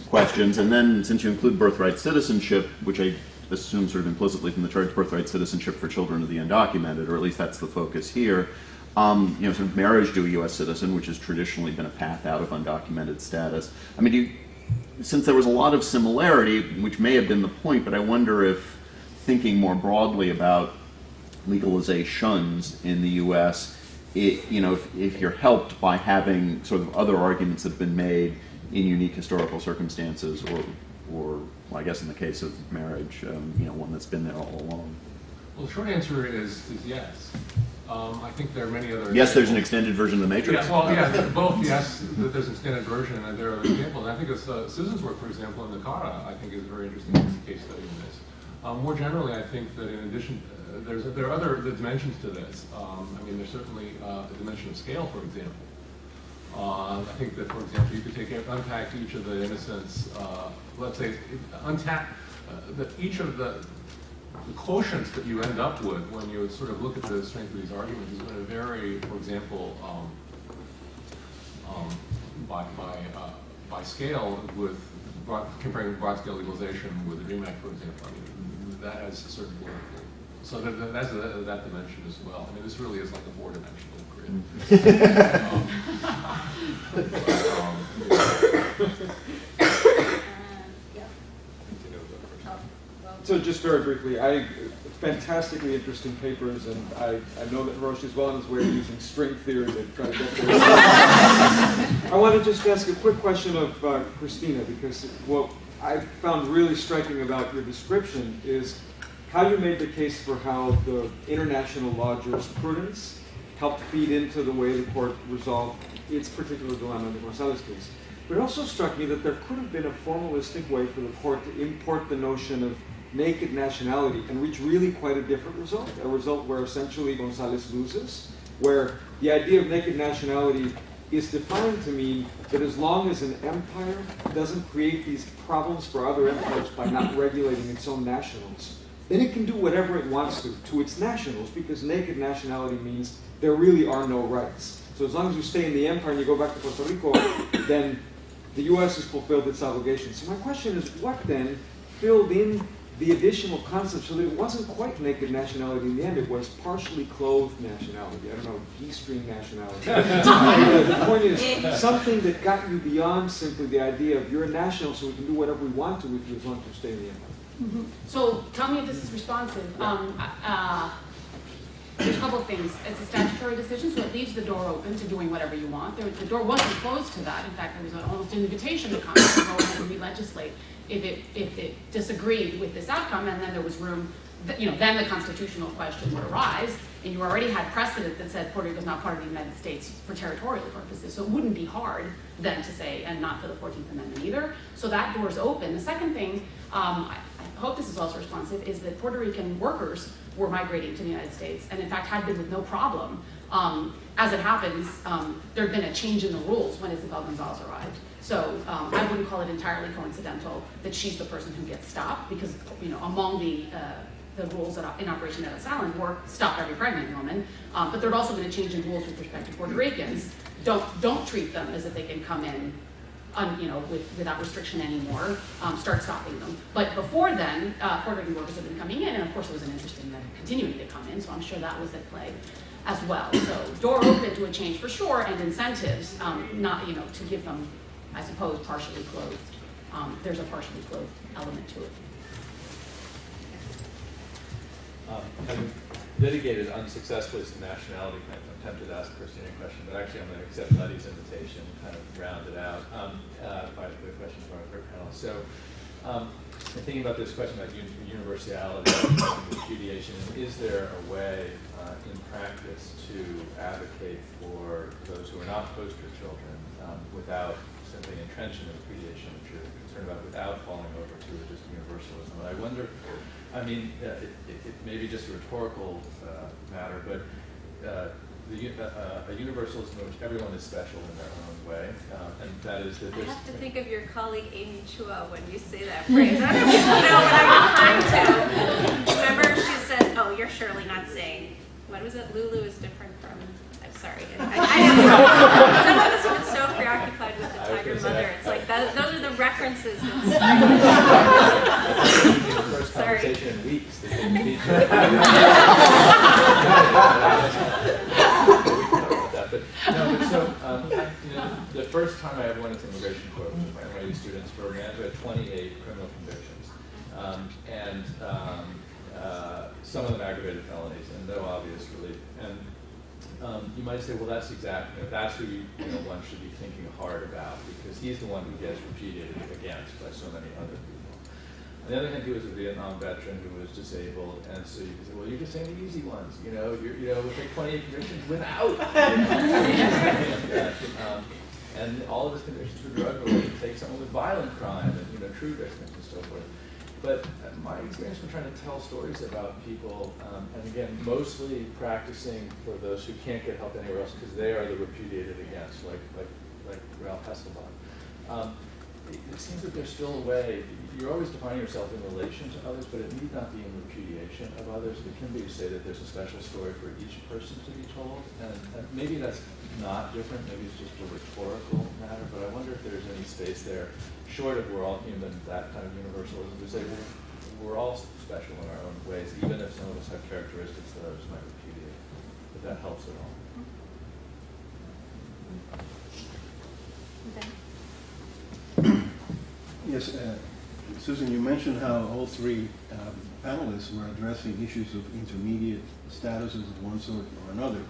questions. And then since you include birthright citizenship, which I assumes sort of implicitly from the charge birthright citizenship for children of the undocumented, or at least that's the focus here. Sort of marriage to a U.S. citizen, which has traditionally been a path out of undocumented status. I mean, since there was a lot of similarity, which may have been the point, but I wonder if thinking more broadly about legalizations in the U.S., if you're helped by having sort of other arguments that have been made in unique historical circumstances, or well, I guess in the case of marriage, one that's been there all along.
Well, the short answer is yes. I think there are many other.
Yes, there's an extended version of the Matrix.
Yeah, well, yeah, both yes. There's an extended version, and there are other examples. And I think Susan's work, for example, in the CARA, I think is very interesting as a case study in this. More generally, I think that in addition, there are other dimensions to this. There's certainly the dimension of scale, for example. I think that, for example, you could unpack each of the innocence. Let's say each of the quotients that you end up with when you sort of look at the strength of these arguments is going to vary. For example, by scale, with comparing broad-scale legalization with the DREAM Act, for example. That has a certain political. So that's that dimension as well. This really is like a four-dimensional grid.
So just very briefly, fantastically interesting papers, and I know that Hiroshi is well on his way to using string theory to try to get there. I want to just ask a quick question of Christina, because what I found really striking about your description is how you made the case for how the international law jurisprudence helped feed into the way the court resolved its particular dilemma in the Gonzalez case. But it also struck me that there could have been a formalistic way for the court to import the notion of naked nationality and reach really quite a different result, a result where essentially Gonzalez loses, where the idea of naked nationality is defined to mean that as long as an empire doesn't create these problems for other empires by not regulating its own nationals, then it can do whatever it wants to its nationals, because naked nationality means there really are no rights. So as long as you stay in the empire and you go back to Puerto Rico, then the U.S. has fulfilled its obligations. So my question is, what then filled in the additional concept so that it wasn't quite naked nationality in the end, it was partially clothed nationality. I don't know, G-string nationality. The point is something that got you beyond simply the idea of you're a national so we can do whatever we want to with you as long as you stay in the empire.
Mm-hmm. So tell me if this is responsive. There's a couple of things. It's a statutory decision, so it leaves the door open to doing whatever you want. The door wasn't closed to that. In fact, there was almost an invitation to Congress to go ahead and re-legislate if it disagreed with this outcome, and then there was room, then the constitutional question would arise, and you already had precedent that said Puerto Rico is not part of the United States for territorial purposes, so it wouldn't be hard then to say, and not for the 14th Amendment either. So that door's open. The second thing, I hope this is also responsive, is that Puerto Rican workers were migrating to the United States, and in fact had been with no problem. As it happens, there had been a change in the rules when Isabel Gonzalez arrived. So I wouldn't call it entirely coincidental that she's the person who gets stopped, because among the rules in Operation Ellis Island were stop every pregnant woman. But there had also been a change in rules with respect to Puerto Ricans. Don't treat them as if they can come in without restriction anymore, start stopping them. But before then, Puerto Rican workers have been coming in, and of course there was an interest in them continuing to come in, so I'm sure that was at play as well. So door open to a change for sure, and incentives, not to give them, I suppose, partially clothed. There's a partially clothed element to it.
Having litigated unsuccessfully some nationality claims, I'm tempted to ask Christina a question, but actually I'm going to accept Letty's invitation and kind of round it out by the questions from our third panel. So, in thinking about this question about universality and repudiation, is there a way in practice to advocate for those who are not poster children without simply entrenching the repudiation that you're concerned about, without falling over to just universalism? And I wonder, it may be just a rhetorical matter, but a universalism in which everyone is special in their own way, and that is that
I
there's...
have to think of your colleague Amy Chua when you say that phrase. I don't know what I'm referring to. Remember, she said, "Oh, you're surely not saying." What was it? Lulu is different from. I'm sorry. Some of us have been so preoccupied with the Tiger Mother. It's like those are the references.
The first conversation The first time I ever went into immigration court was with my NYU students for a man who had 28 criminal convictions, and some of them aggravated felonies, and no obvious relief. And you might say, well, that's exactly, that's who one should be thinking hard about, because he's the one who gets repudiated against by so many other people. On the other hand, he was a Vietnam veteran who was disabled, and so you can say, well, you're just saying the easy ones, we'll take 28 convictions without. And all of his convictions were drug related. Take someone with violent crime and true victims and so forth. But my experience from trying to tell stories about people, and again, mostly practicing for those who can't get help anywhere else because they are the repudiated against, like Ralph Hesselbach. It seems that there's still a way. You're always defining yourself in relation to others, but it need not be in repudiation of others. It can be to say that there's a special story for each person to be told, and maybe that's not different. Maybe it's just a rhetorical matter. But I wonder if there's any space there, short of we're all human, that kind of universalism, to say we're all special in our own ways, even if some of us have characteristics that others might repudiate. If that helps at all.
Okay.
Yes, Susan, you mentioned how all three panelists were addressing issues of intermediate statuses of one sort or another,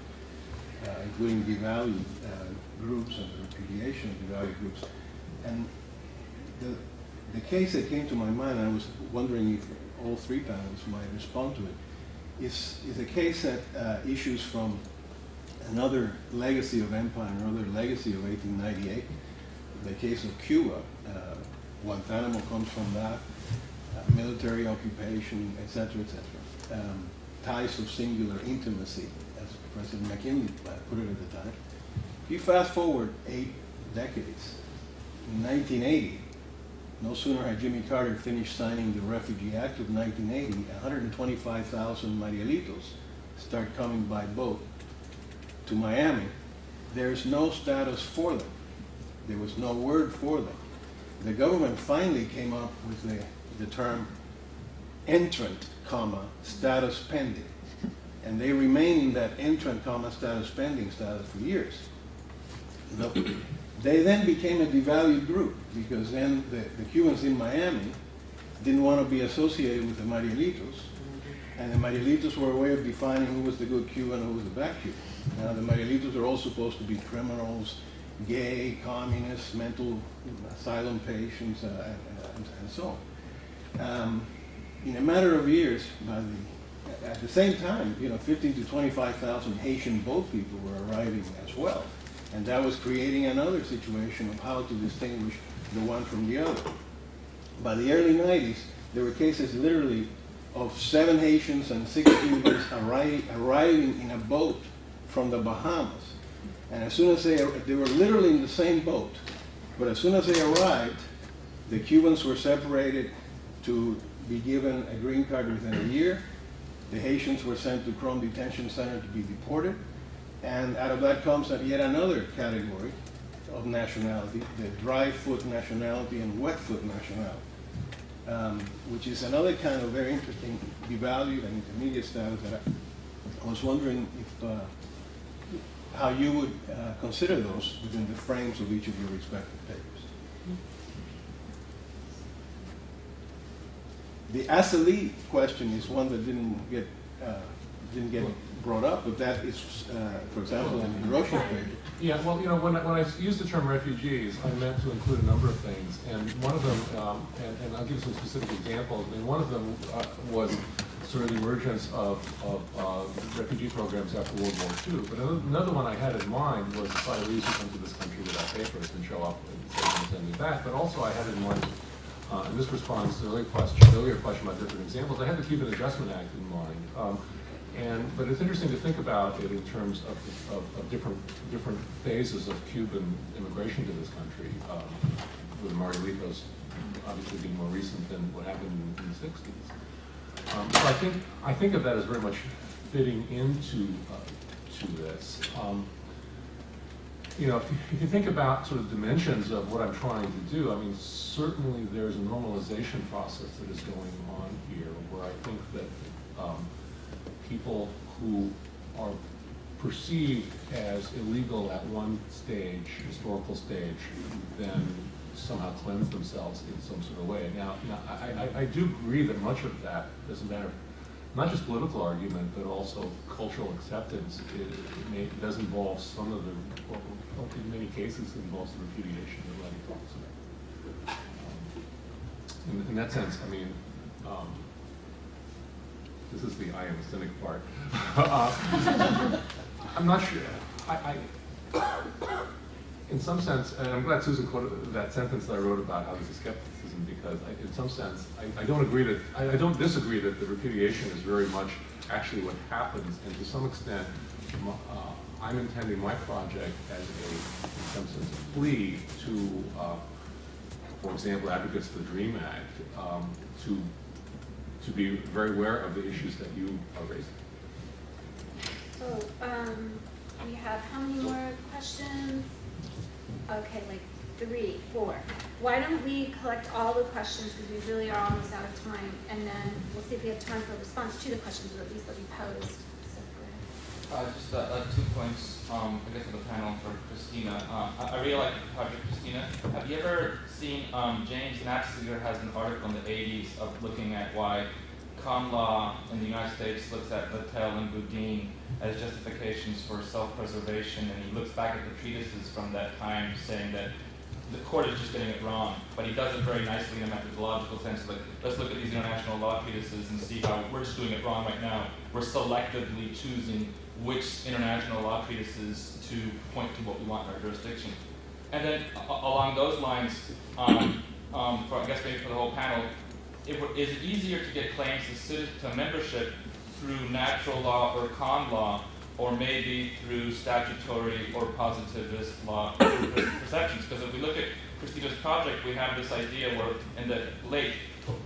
including devalued groups and the repudiation of devalued groups. And the case that came to my mind, I was wondering if all three panelists might respond to it, is a case that issues from another legacy of empire, another legacy of 1898, the case of Cuba. Guantanamo comes from that, military occupation, etc., etc. Ties of singular intimacy, as President McKinley put it at the time. If you fast forward 8 decades, in 1980, no sooner had Jimmy Carter finished signing the Refugee Act of 1980, 125,000 Marielitos start coming by boat to Miami. There's no status for them. There was no word for them. The government finally came up with the term entrant, status pending. And they remained in that entrant, status pending status for years. They then became a devalued group because then the Cubans in Miami didn't want to be associated with the Marielitos. And the Marielitos were a way of defining who was the good Cuban and who was the bad Cuban. Now the Marielitos are all supposed to be criminals, gay, communists, mental asylum patients, and so on. In a matter of years, at the same time, 15 to 25,000 Haitian boat people were arriving as well. And that was creating another situation of how to distinguish the one from the other. By the early 90s, there were cases literally of 7 Haitians and 6 Cubans arriving in a boat from the Bahamas. And as soon as they were literally in the same boat, but as soon as they arrived, the Cubans were separated to be given a green card within a year. The Haitians were sent to Chrome Detention Center to be deported. And out of that comes yet another category of nationality, the dry foot nationality and wet foot nationality, which is another kind of very interesting devalued and intermediate status that I was wondering if how you would consider those within the frames of each of your respective papers. The asylee question is one that didn't get brought up, but that is, for example, in Hiroshi's paper.
Yeah, well, when I used the term refugees, I meant to include a number of things, and one of them, and I'll give you some specific examples. I mean, one of them was sort of the emergence of refugee programs after World War II. But another one I had in mind was the Sirleys who come to this country without papers and show up and send me back. But also I had in mind, and this responds to the earlier question about different examples, I had the Cuban Adjustment Act in mind. But it's interesting to think about it in terms of different phases of Cuban immigration to this country, with Marielitos obviously being more recent than what happened in the 60s. So I think of that as very much fitting into to this. If you think about sort of dimensions of what I'm trying to do, I mean, certainly there's a normalization process that is going on here, where I think that people who are perceived as illegal at one stage, historical stage, then somehow cleanse themselves in some sort of way. Now I do agree that much of that doesn't matter. Not just political argument, but also cultural acceptance. It does involve some of the, well, in many cases, involves the repudiation of what he talks about. In that sense, I mean, this is the I am a cynic part. I'm not sure. In some sense, and I'm glad Susan quoted that sentence that I wrote about how there's a skepticism, because in some sense, I don't agree that, I don't disagree that the repudiation is very much actually what happens, and to some extent, I'm intending my project as in some sense, a plea to, for example, advocates for the DREAM Act, to be very aware of the issues that you are raising.
So, we have how many more questions? Okay, like 3, 4. Why don't we collect all the questions, because we really are almost out of time, and then we'll see if we have time for a response to the questions, or at least that we posed. So go ahead.
Just 2 points, I guess, for the panel for Christina. I really like the project, Christina. Have you ever seen James Naxiger has an article in the 80s of looking at why con law in the United States looks at Littell and Boudin as justifications for self-preservation, and he looks back at the treatises from that time saying that the court is just getting it wrong, but he does it very nicely in a methodological sense. Like, let's look at these international law treatises and see how we're just doing it wrong right now. We're selectively choosing which international law treatises to point to what we want in our jurisdiction. And then along those lines, for, I guess maybe for the whole panel, is it easier to get claims to membership through natural law or con law, or maybe through statutory or positivist law perceptions? Because if we look at Christina's project, we have this idea where in the late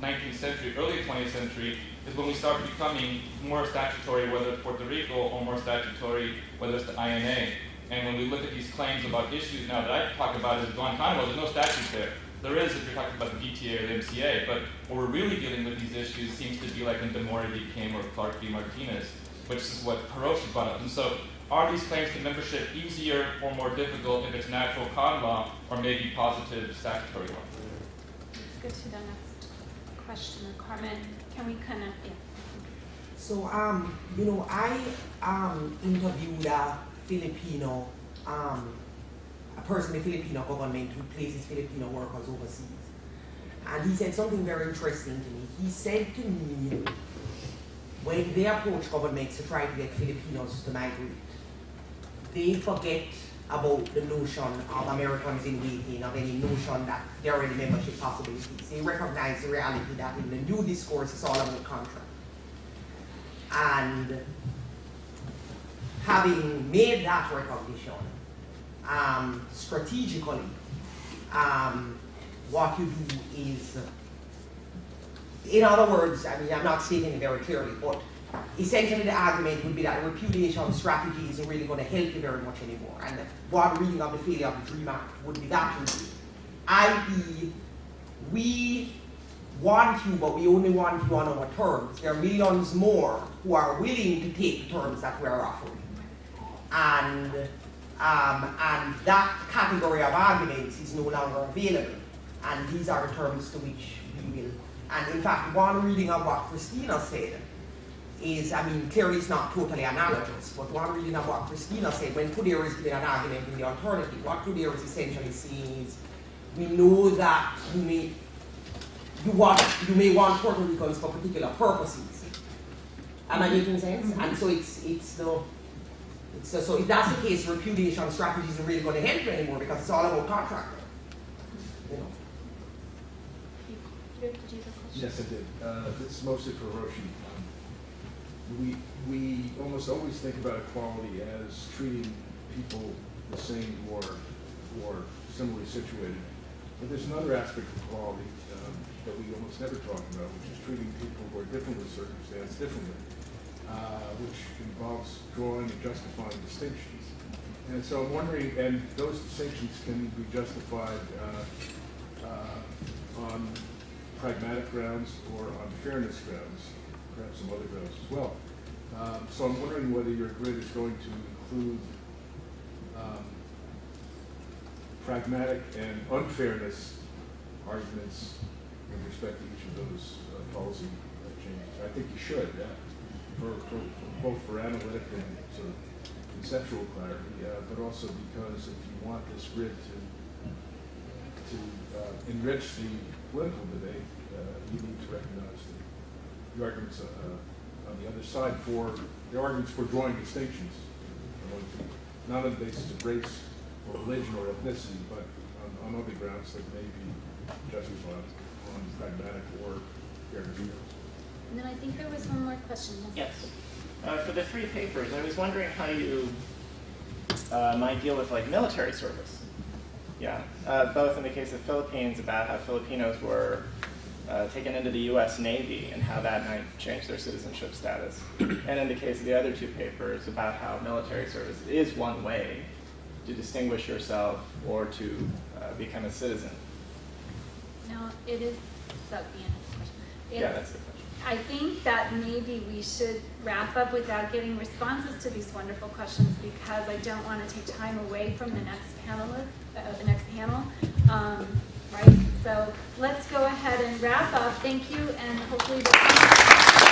19th century, early 20th century, is when we start becoming more statutory, whether it's Puerto Rico, or more statutory, whether it's the INA. And when we look at these claims about issues now that I talk about is Guantanamo, there's no statute there. There is if you're talking about the VTA or the MCA, but where we're really dealing with these issues seems to be like in DeMore v. King or Clark v. Martinez, which is what Hiroshi brought up. And so are these claims to membership easier or more difficult if it's natural con law or maybe positive statutory law?
Let's go to the next question or comment. Can we connect? Yeah.
So, you know, I interviewed a Filipino, a person in the Filipino government who places Filipino workers overseas. And he said something very interesting to me. He said to me, when they approach governments to try to get Filipinos to migrate, they forget about the notion of Americans in waiting, of any notion that there are any membership possibilities. They recognize the reality that in the new discourse it's all about contract. And having made that recognition, strategically, what you do is, in other words, I mean, I'm not stating it very clearly, but essentially the argument would be that repudiation strategy isn't really going to help you very much anymore. And one reading of the failure of the DREAM Act would be that reading. i.e., we want you, but we only want you on our terms. There are millions more who are willing to take the terms that we're offering. And that category of arguments is no longer available. And these are the terms to which we will. And in fact, one reading of what Christina said is, I mean, clearly it's not totally analogous, but one reading of what Christina said, when Kudir is giving an argument in the alternative, what Kudir is essentially saying is, we know that you may want Puerto Ricans for particular purposes. Am I making sense? Mm-hmm. And so so if that's the case, repudiation strategy isn't really going to help you anymore because it's all about contract. You know.
Did you have a question?
Yes, I did. This is mostly for Hiroshi. We almost always think about equality as treating people the same or similarly situated. But there's another aspect of equality that we almost never talk about, which is treating people who are differently circumstanced differently, which involves drawing and justifying distinctions. And so I'm wondering, and those distinctions can be justified on pragmatic grounds or on fairness grounds. perhaps some other grounds as well. So I'm wondering whether your grid is going to include pragmatic and unfairness arguments with respect to each of those policy changes. I think you should, both for analytic and sort of conceptual clarity, but also because if you want this grid to enrich the political debate, you need to recognize the arguments on the other side the arguments for drawing distinctions, not on the basis of race or religion or ethnicity, but on other grounds that may be justified on pragmatic or fairness grounds.
And then I think there was one more question.
Yes. For the 3 papers, I was wondering how you might deal with like military service. Yeah, both in the case of Philippines about how Filipinos were taken into the U.S. Navy and how that might change their citizenship status. And in the case of the other 2 papers about how military service is one way to distinguish yourself or to become a citizen.
No, it is, that the end of the question.
Yeah, that's the question.
I think that maybe we should wrap up without getting responses to these wonderful questions because I don't want to take time away from the next panel. Right? So let's go ahead and wrap up. Thank you, and hopefully this